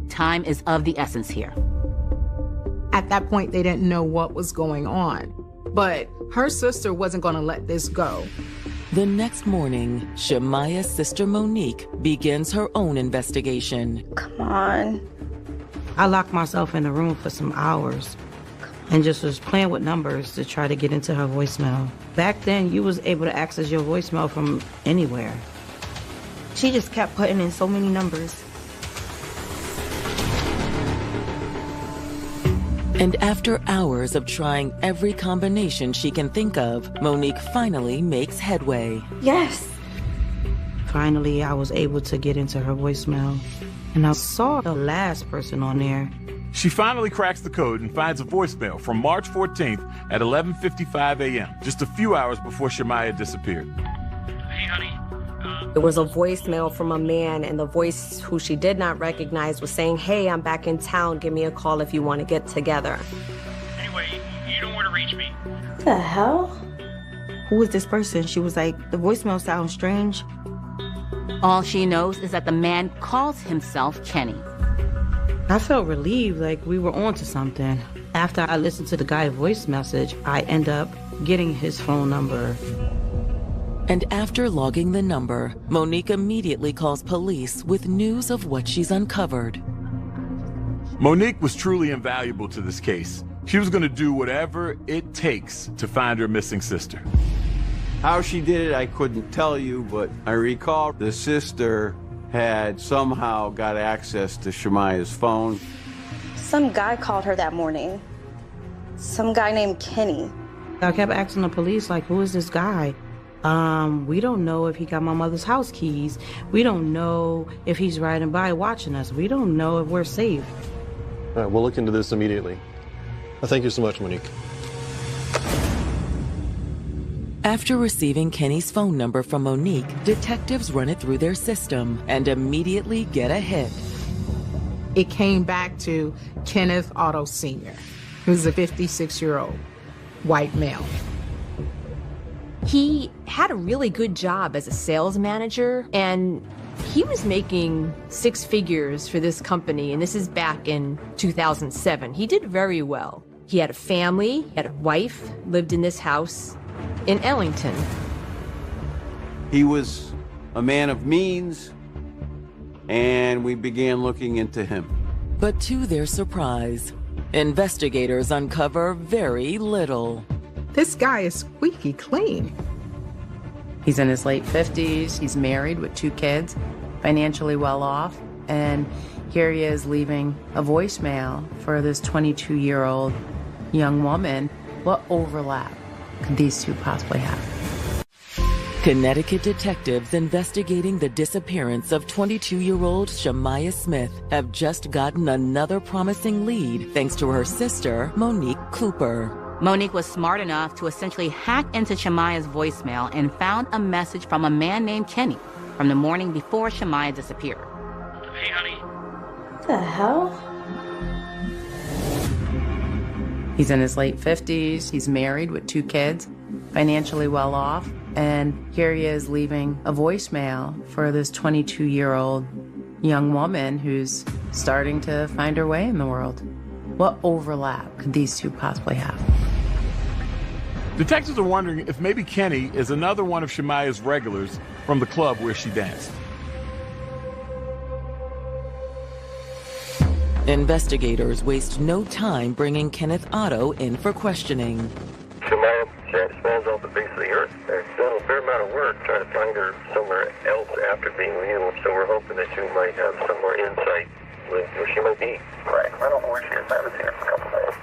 Speaker 17: Time is of the essence here.
Speaker 24: At that point, they didn't know what was going on. But her sister wasn't going to let this go.
Speaker 1: The next morning, Shemaya's sister Monique begins her own investigation.
Speaker 27: Come on. I locked myself in a room for some hours and just was playing with numbers to try to get into her voicemail. Back then, you was able to access your voicemail from anywhere. She just kept putting in so many numbers.
Speaker 1: And after hours of trying every combination she can think of, Monique finally makes headway.
Speaker 27: Yes. Finally, I was able to get into her voicemail, and I saw the last person on there.
Speaker 23: She finally cracks the code and finds a voicemail from March 14th at 11:55 a.m., just a few hours before Shemaya disappeared.
Speaker 27: Hey, honey. It was a voicemail from a man, and the voice who she did not recognize was saying, "Hey, I'm back in town. Give me a call if you want to get together."
Speaker 9: Anyway, you know where to reach me.
Speaker 27: What the hell? Who is this person? She was like, the voicemail sounds strange.
Speaker 17: All she knows is that the man calls himself Kenny.
Speaker 27: I felt relieved, like we were onto something. After I listened to the guy's voice message, I end up getting his phone number.
Speaker 1: And after logging the number, Monique immediately calls police with news of what she's uncovered.
Speaker 23: Monique was truly invaluable to this case. She was going to do whatever it takes to find her missing sister.
Speaker 28: How she did it, I couldn't tell you, but I recall the sister had somehow got access to Shemaya's phone.
Speaker 4: Some guy called her that morning. Some guy named Kenny.
Speaker 27: I kept asking the police, like, who is this guy? We don't know if he got my mother's house keys. We don't know if he's riding by watching us. We don't know if we're safe.
Speaker 12: All right, we'll look into this immediately. Thank you so much, Monique.
Speaker 1: After receiving Kenny's phone number from Monique, detectives run it through their system and immediately get a hit.
Speaker 24: It came back to Kenneth Otto Sr., who's a 56-year-old white male.
Speaker 15: He had a really good job as a sales manager, and he was making six figures for this company, and this is back in 2007. He did very well. He had a family, he had a wife, lived in this house in Ellington.
Speaker 28: He was a man of means, and we began looking into him.
Speaker 1: But to their surprise, investigators uncover very little.
Speaker 24: This guy is squeaky clean.
Speaker 8: He's in his late 50s, he's married with 2 kids, financially well off, and here he is leaving a voicemail for this 22-year-old young woman. What overlap could these two possibly have?
Speaker 1: Connecticut detectives investigating the disappearance of 22-year-old Shemaiah Smith have just gotten another promising lead thanks to her sister, Monique Cooper.
Speaker 17: Monique was smart enough to essentially hack into Shemaiah's voicemail and found a message from a man named Kenny from the morning before Shemaiah disappeared.
Speaker 9: Hey, honey.
Speaker 3: What the hell?
Speaker 8: He's in his late 50s, he's married with 2 kids, financially well off, and here he is leaving a voicemail for this 22-year-old young woman who's starting to find her way in the world. What overlap could these two possibly have?
Speaker 23: Detectives are wondering if maybe Kenny is another one of Shemaiah's regulars from the club where she danced.
Speaker 1: Investigators waste no time bringing Kenneth Otto in for questioning.
Speaker 7: Shemaiah spans off the face of the earth. There's done a fair amount of work trying to find her somewhere else after being with you, so we're hoping that you might have some more insight with where she might be. Right. I don't know where she is. I haven't seen her for a couple days.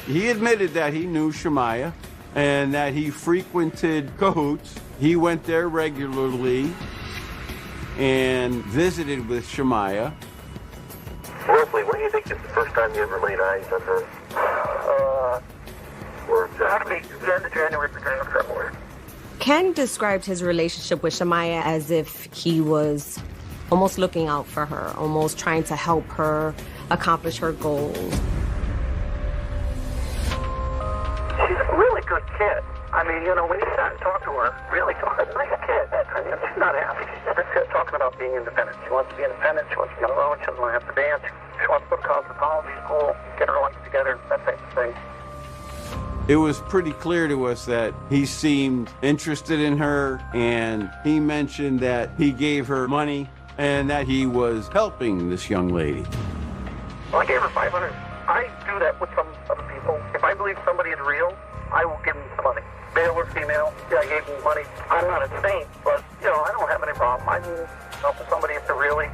Speaker 28: He admitted that he knew Shemaiah and that he frequented Cahoots. He went there regularly and visited with Shemaiah.
Speaker 7: Roughly, when do you think is the first time you ever laid eyes on her? Exactly, the end of January, beginning of February.
Speaker 27: Ken described his relationship with Shemaiah as if he was almost looking out for her, almost trying to help her accomplish her goals.
Speaker 7: She's a really good kid. I mean, you know, when you sat and talked to her, really talk, a nice kid. I mean, she's not happy. She's talking about being independent. She wants to be independent. She wants to be on her own. She doesn't want to have to dance. She wants to go to cosmetology school, get her life together, that type of thing.
Speaker 28: It was pretty clear to us that he seemed interested in her, and he mentioned that he gave her money and that he was helping this young lady.
Speaker 7: Well, I gave her $500. I do that with some other people. If I believe somebody is real, I will give them some money. Male or female, yeah, I gave them money. I'm not a saint, but, you know, I don't have any problem. I can help somebody if they're really,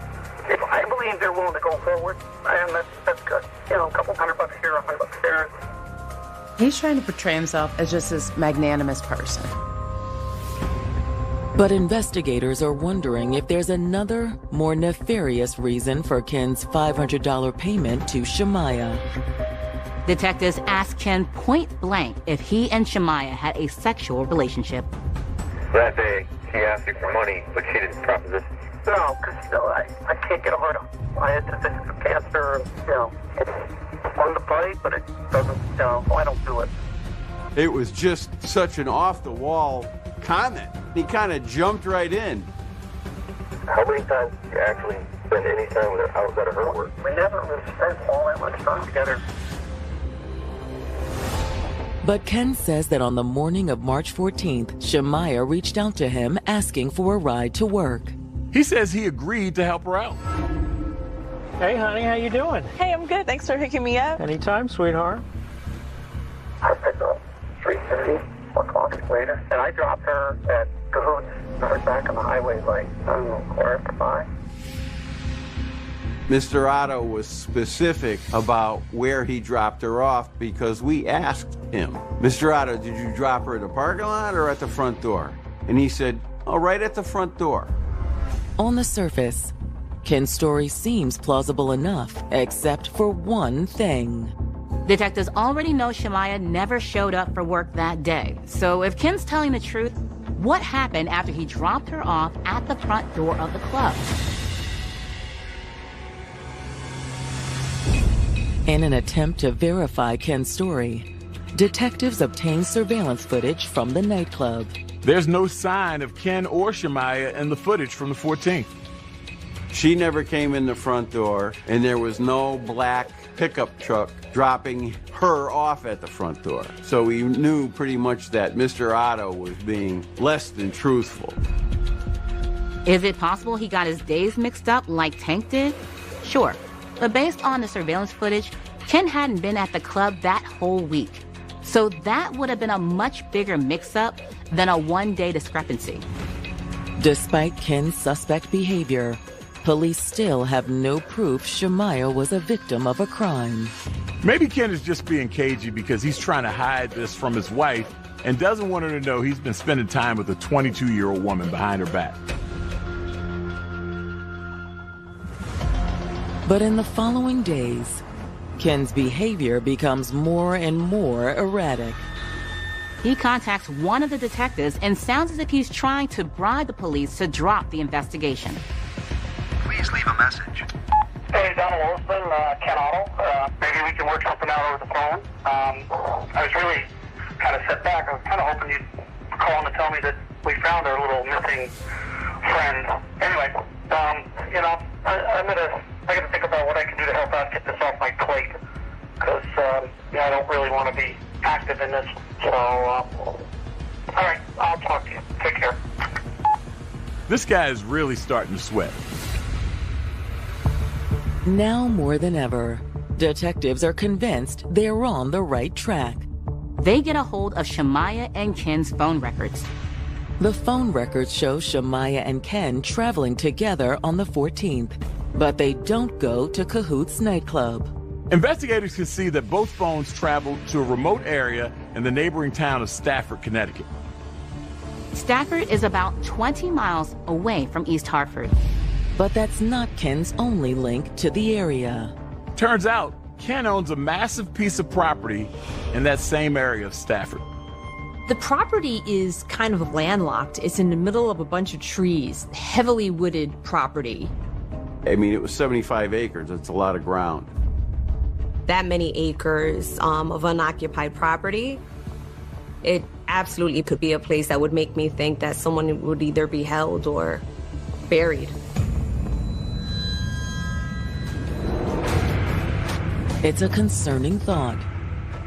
Speaker 7: if I believe they're willing to go forward, and that's good. You know, a couple $100 here, $100 there.
Speaker 8: He's trying to portray himself as just this magnanimous person.
Speaker 1: But investigators are wondering if there's another, more nefarious reason for Ken's $500 payment to Shemaiah.
Speaker 17: Detectives asked Ken point blank if he and Shemaiah had a sexual relationship.
Speaker 7: That day, she asked you for money, but she didn't proposition. No, because, you know, I can't get a hold of her. I had suspicion of cancer, and, you know, it's fun to fight, but it doesn't, you know, I don't do it.
Speaker 28: It was just such an off-the-wall comment. He kind of jumped right in.
Speaker 7: How many times did you actually spend any time with her outside of her work? We never really spent all that much time together.
Speaker 1: But Ken says that on the morning of March 14th, Shemaiah reached out to him asking for a ride to work.
Speaker 23: He says he agreed to help her out.
Speaker 11: Hey, honey, how you doing?
Speaker 3: Hey, I'm good. Thanks for picking me up.
Speaker 11: Anytime, sweetheart.
Speaker 7: I picked her up 3:30, 4 o'clock later, and I dropped her at Cahoots, right back on the highway, like, I don't know, 4:05.
Speaker 28: Mr. Otto was specific about where he dropped her off because we asked him, Mr. Otto, did you drop her at the parking lot or at the front door? And he said, oh, right at the front door.
Speaker 1: On the surface, Ken's story seems plausible enough, except for one thing.
Speaker 17: Detectives already know Shemaiah never showed up for work that day. So if Ken's telling the truth, what happened after he dropped her off at the front door of the club?
Speaker 1: In an attempt to verify Ken's story, detectives obtained surveillance footage from the nightclub.
Speaker 23: There's no sign of Ken or Shemaiah in the footage from the 14th.
Speaker 28: She never came in the front door, and there was no black pickup truck dropping her off at the front door. So we knew pretty much that Mr. Otto was being less than truthful.
Speaker 17: Is it possible he got his days mixed up like Tank did? Sure, but based on the surveillance footage, Ken hadn't been at the club that whole week. So that would have been a much bigger mix-up than a one-day discrepancy.
Speaker 1: Despite Ken's suspect behavior, police still have no proof Shemaiah was a victim of a crime.
Speaker 23: Maybe Ken is just being cagey because he's trying to hide this from his wife and doesn't want her to know he's been spending time with a 22-year-old woman behind her back.
Speaker 1: But in the following days, Ken's behavior becomes more and more erratic.
Speaker 17: He contacts one of the detectives and sounds as if he's trying to bribe the police to drop the investigation.
Speaker 7: Please leave a message. Hey, Donald Olson, Ken Otto. Maybe we can work something out over the phone. I was really kind of set back. I was kind of hoping you'd call in to tell me that we found our little missing friend. Anyway, I got to think about what I can do to help out get this off my plate. Because, I don't really want to be active in this. So, all right, I'll talk to you. Take care.
Speaker 23: This guy is really starting to sweat.
Speaker 1: Now more than ever, detectives are convinced they're on the right track.
Speaker 17: They get a hold of Shemaiah and Ken's phone records.
Speaker 1: The phone records show Shemaiah and Ken traveling together on the 14th, but they don't go to Cahoot's nightclub.
Speaker 23: Investigators can see that both phones traveled to a remote area in the neighboring town of Stafford, Connecticut.
Speaker 17: Stafford is about 20 miles away from East Hartford.
Speaker 1: But that's not Ken's only link to the area.
Speaker 23: Turns out, Ken owns a massive piece of property in that same area of Stafford.
Speaker 15: The property is kind of landlocked. It's in the middle of a bunch of trees, heavily wooded property.
Speaker 28: I mean, it was 75 acres. It's a lot of ground.
Speaker 27: That many acres of unoccupied property, it absolutely could be a place that would make me think that someone would either be held or buried.
Speaker 1: It's a concerning thought.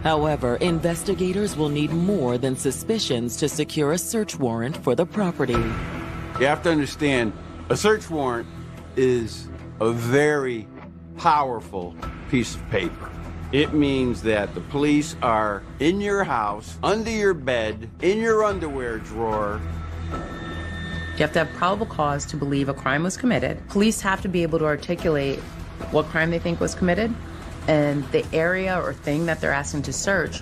Speaker 1: However, investigators will need more than suspicions to secure a search warrant for the property.
Speaker 28: You have to understand, a search warrant is a very powerful piece of paper. It means that the police are in your house, under your bed, in your underwear drawer.
Speaker 8: You have to have probable cause to believe a crime was committed. Police have to be able to articulate what crime they think was committed and the area or thing that they're asking to search.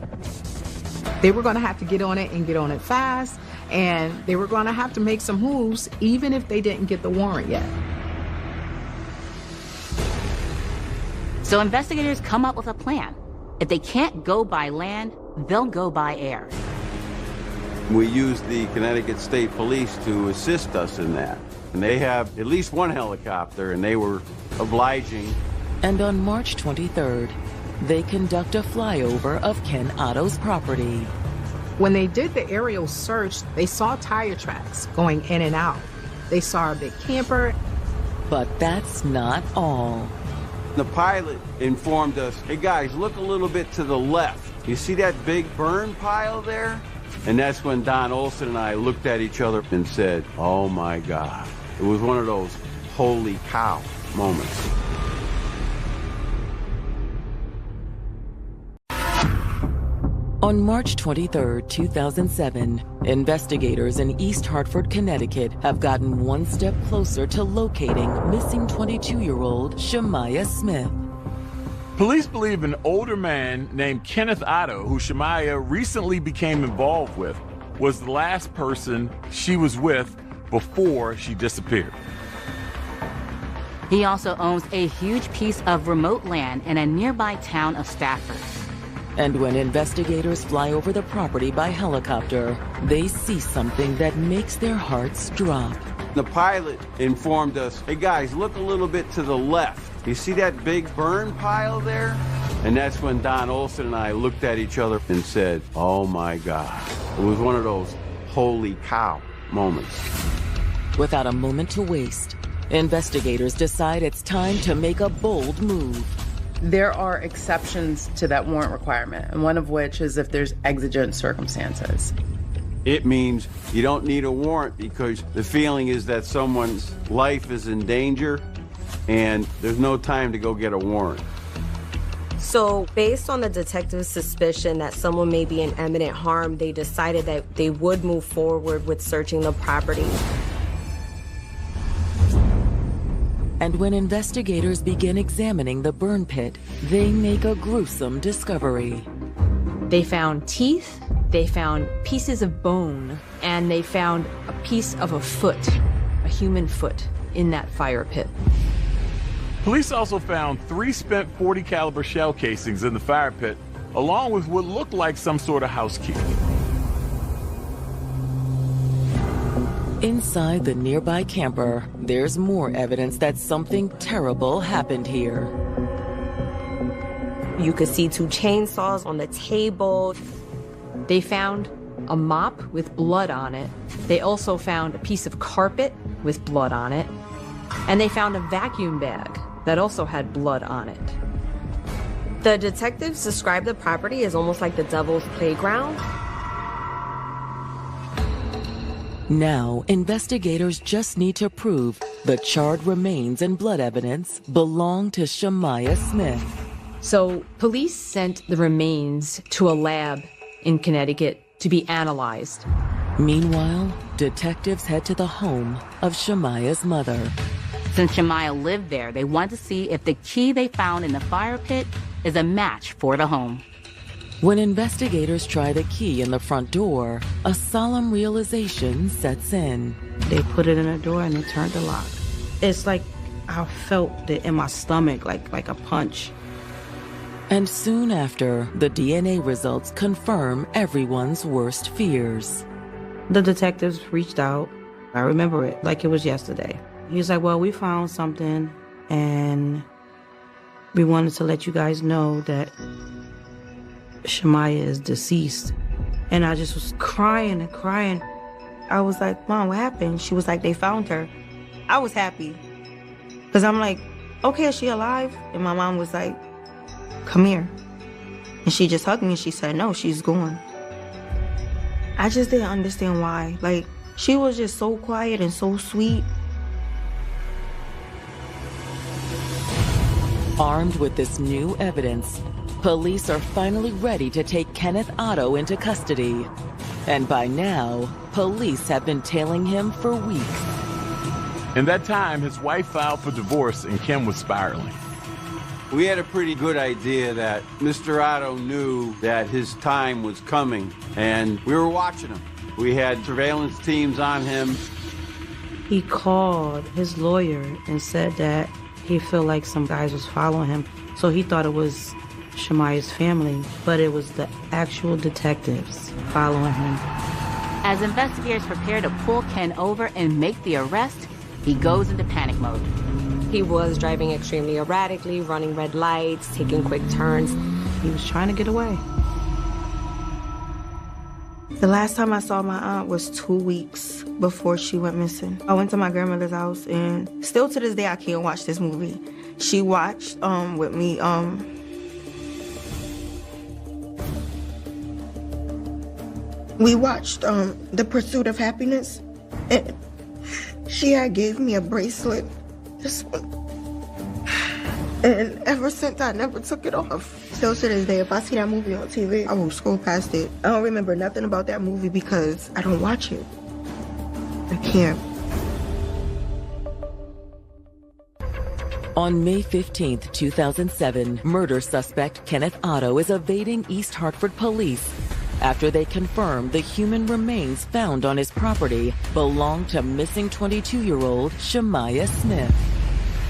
Speaker 24: They were going to have to get on it and get on it fast, and they were going to have to make some moves even if they didn't get the warrant yet.
Speaker 17: So investigators come up with a plan. If they can't go by land, they'll go by air.
Speaker 28: We used the Connecticut State Police to assist us in that. And they have at least one helicopter, and they were obliging.
Speaker 1: And on March 23rd, they conduct a flyover of Ken Otto's property.
Speaker 24: When they did the aerial search, they saw tire tracks going in and out. They saw a big camper.
Speaker 1: But that's not all.
Speaker 28: The pilot informed us, hey guys, look a little bit to the left. You see that big burn pile there? And that's when Don Olson and I looked at each other and said, oh my God. It was one of those holy cow moments.
Speaker 1: On March 23, 2007, investigators in East Hartford, Connecticut have gotten one step closer to locating missing 22-year-old Shemaiah Smith.
Speaker 23: Police believe an older man named Kenneth Otto, who Shemaiah recently became involved with, was the last person she was with before she disappeared.
Speaker 17: He also owns a huge piece of remote land in a nearby town of Stafford.
Speaker 1: And when investigators fly over the property by helicopter, they see something that makes their hearts drop.
Speaker 28: The pilot informed us, hey guys, look a little bit to the left. You see that big burn pile there? And that's when Don Olson and I looked at each other and said, oh my God. It was one of those holy cow moments.
Speaker 1: Without a moment to waste, investigators decide it's time to make a bold move.
Speaker 8: There are exceptions to that warrant requirement, and one of which is if there's exigent circumstances.
Speaker 28: It means you don't need a warrant because the feeling is that someone's life is in danger and there's no time to go get a warrant.
Speaker 27: So based on the detective's suspicion that someone may be in imminent harm, they decided that they would move forward with searching the property.
Speaker 1: And when investigators begin examining the burn pit, they make a gruesome discovery.
Speaker 15: They found teeth, they found pieces of bone, and they found a piece of a foot, a human foot, in that fire pit.
Speaker 23: Police also found 3 spent .40 caliber shell casings in the fire pit, along with what looked like some sort of house key.
Speaker 1: Inside the nearby camper, there's more evidence that something terrible happened here.
Speaker 27: You could see 2 chainsaws on the table.
Speaker 15: They found a mop with blood on it. They also found a piece of carpet with blood on it. And they found a vacuum bag that also had blood on it.
Speaker 27: The detectives described the property as almost like the devil's playground.
Speaker 1: Now, investigators just need to prove the charred remains and blood evidence belong to Shemaiah Smith.
Speaker 15: So police sent the remains to a lab in Connecticut to be analyzed.
Speaker 1: Meanwhile, detectives head to the home of Shemaiah's mother.
Speaker 17: Since Shemaiah lived there, they want to see if the key they found in the fire pit is a match for the home.
Speaker 1: When investigators try the key in the front door, a solemn realization sets in.
Speaker 14: They put it in the door and they turned the lock. It's like I felt it in my stomach, like a punch.
Speaker 1: And soon after, the DNA results confirm everyone's worst fears.
Speaker 14: The detectives reached out. I remember it like it was yesterday. He was like, well, we found something and we wanted to let you guys know that Shemaiah is deceased. And I just was crying and crying. I was like, Mom, what happened? She was like, they found her. I was happy. Because I'm like, okay, is she alive? And my mom was like, come here. And she just hugged me and she said, no, she's gone. I just didn't understand why. Like, she was just so quiet and so sweet.
Speaker 1: Armed with this new evidence, police are finally ready to take Kenneth Otto into custody. And by now, police have been tailing him for weeks.
Speaker 23: In that time, his wife filed for divorce and Kim was spiraling.
Speaker 28: We had a pretty good idea that Mr. Otto knew that his time was coming, and we were watching him. We had surveillance teams on him.
Speaker 14: He called his lawyer and said that he felt like some guys was following him. So he thought it was Shemaiah's family, but it was the actual detectives following him.
Speaker 17: As investigators prepare to pull Ken over and make the arrest, he goes into panic mode.
Speaker 27: He was driving extremely erratically, running red lights, taking quick turns.
Speaker 14: He was trying to get away. The last time I saw my aunt was 2 weeks before she went missing. I went to my grandmother's house, and still to this day, I can't watch this movie. She watched with me. We watched The Pursuit of Happiness, and she had gave me a bracelet, this one. And ever since, I never took it off. Still to this day, if I see that movie on TV, I will scroll past it. I don't remember nothing about that movie because I don't watch it. I can't.
Speaker 1: On May 15th, 2007, murder suspect Kenneth Otto is evading East Hartford police after they confirm the human remains found on his property belong to missing 22-year-old Shemaiah Smith.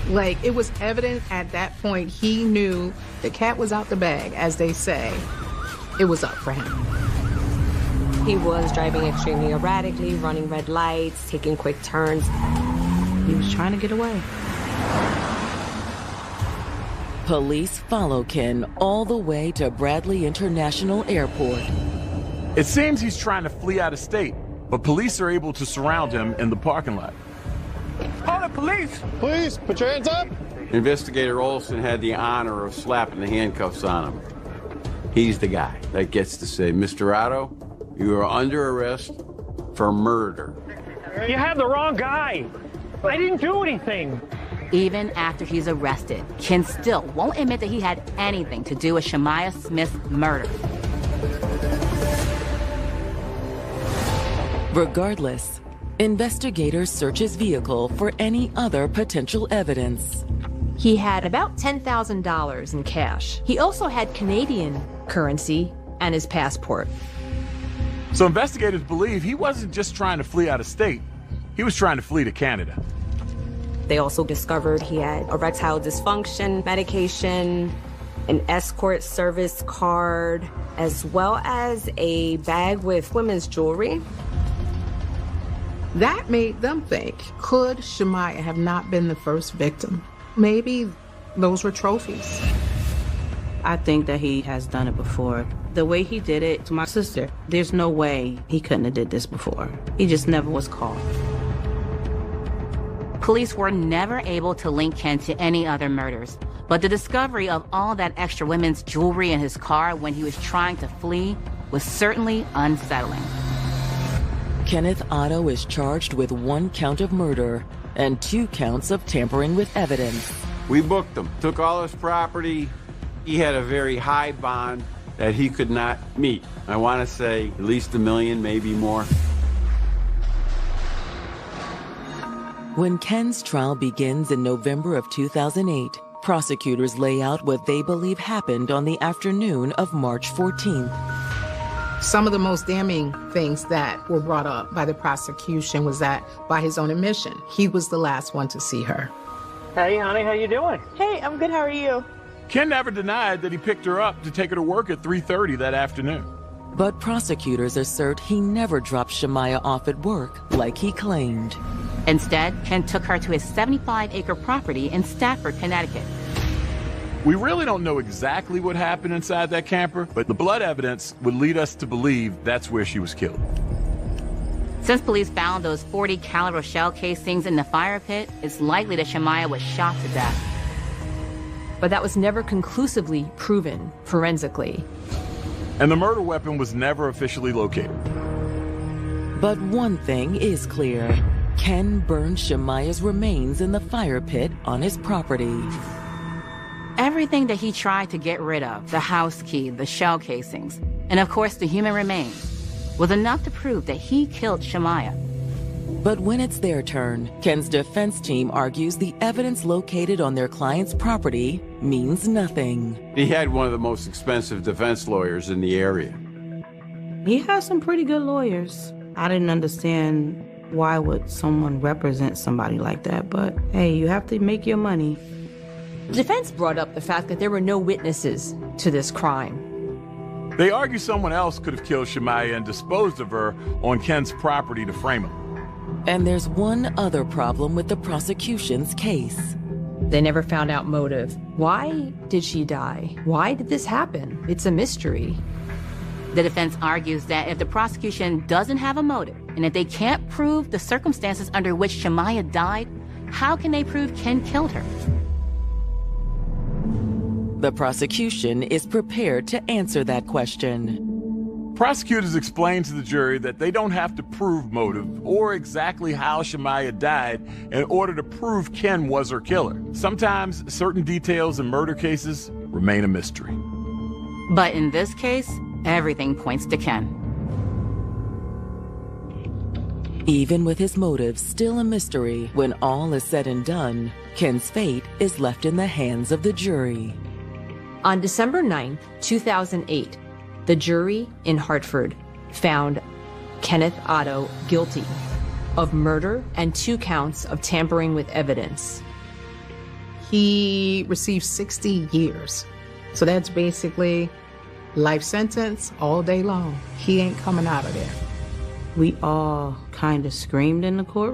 Speaker 24: Like, it was evident at that point he knew the cat was out the bag, as they say. It was up for him.
Speaker 27: He was driving extremely erratically, running red lights, taking quick turns.
Speaker 14: He was trying to get away.
Speaker 1: Police follow Ken all the way to Bradley International Airport.
Speaker 23: It seems he's trying to flee out of state, but police are able to surround him in the parking lot.
Speaker 11: Call the police!
Speaker 12: Please, put your hands up!
Speaker 28: Investigator Olson had the honor of slapping the handcuffs on him. He's the guy that gets to say, Mr. Otto, You are under arrest for murder.
Speaker 9: You have the wrong guy. I didn't do anything.
Speaker 17: Even after he's arrested, Ken still won't admit that he had anything to do with Shemaiah Smith's murder.
Speaker 1: Regardless, investigators search his vehicle for any other potential evidence.
Speaker 15: He had about $10,000 in cash. He also had Canadian currency and his passport.
Speaker 23: So investigators believe he wasn't just trying to flee out of state, he was trying to flee to Canada.
Speaker 27: They also discovered he had erectile dysfunction medication, an escort service card, as well as a bag with women's jewelry.
Speaker 24: That made them think, could Shemaiah have not been the first victim? Maybe those were trophies.
Speaker 14: I think that he has done it before. The way he did it to my sister, there's no way he couldn't have did this before. He just never was caught.
Speaker 17: Police were never able to link Ken to any other murders, but the discovery of all that extra women's jewelry in his car when he was trying to flee was certainly unsettling.
Speaker 1: Kenneth Otto is charged with 1 count of murder and 2 counts of tampering with evidence.
Speaker 28: We booked him, took all his property. He had a very high bond that he could not meet. I want to say at least $1 million, maybe more.
Speaker 1: When Ken's trial begins in November of 2008, prosecutors lay out what they believe happened on the afternoon of March 14th.
Speaker 24: Some of the most damning things that were brought up by the prosecution was that, by his own admission, he was the last one to see her.
Speaker 9: Hey, honey, how you doing?
Speaker 3: Hey, I'm good. How are you?
Speaker 23: Ken never denied that he picked her up to take her to work at 3:30 that afternoon.
Speaker 1: But prosecutors assert he never dropped Shemaiah off at work like he claimed.
Speaker 17: Instead, Ken took her to his 75-acre property in Stafford, Connecticut.
Speaker 23: We really don't know exactly what happened inside that camper, but the blood evidence would lead us to believe that's where she was killed.
Speaker 17: Since police found those .40 caliber shell casings in the fire pit, it's likely that Shemaiah was shot to death.
Speaker 15: But that was never conclusively proven forensically.
Speaker 23: And the murder weapon was never officially located.
Speaker 1: But one thing is clear. Ken burned Shemaiah's remains in the fire pit on his property.
Speaker 17: Everything that he tried to get rid of, the house key, the shell casings, and of course the human remains, was enough to prove that he killed Shemaiah.
Speaker 1: But when it's their turn, Ken's defense team argues the evidence located on their client's property means nothing.
Speaker 28: He had one of the most expensive defense lawyers in the area.
Speaker 14: He has some pretty good lawyers. I didn't understand why would someone represent somebody like that, but hey, you have to make your money.
Speaker 15: The defense brought up the fact that there were no witnesses to this crime.
Speaker 23: They argue someone else could have killed Shemaiah and disposed of her on Ken's property to frame him.
Speaker 1: And there's one other problem with the prosecution's case.
Speaker 15: They never found out motive. Why did she die? Why did this happen? It's a mystery.
Speaker 17: The defense argues that if the prosecution doesn't have a motive, and if they can't prove the circumstances under which Shemaiah died, how can they prove Ken killed her?
Speaker 1: The prosecution is prepared to answer that question.
Speaker 23: Prosecutors explain to the jury that they don't have to prove motive or exactly how Shemaiah died in order to prove Ken was her killer. Sometimes certain details in murder cases remain a mystery.
Speaker 17: But in this case, everything points to Ken.
Speaker 1: Even with his motives still a mystery, when all is said and done, Ken's fate is left in the hands of the jury.
Speaker 15: On December 9th, 2008, the jury in Hartford found Kenneth Otto guilty of murder and 2 counts of tampering with evidence.
Speaker 24: He received 60 years. So that's basically life sentence all day long. He ain't coming out of there.
Speaker 14: We all kind of screamed in the courtroom.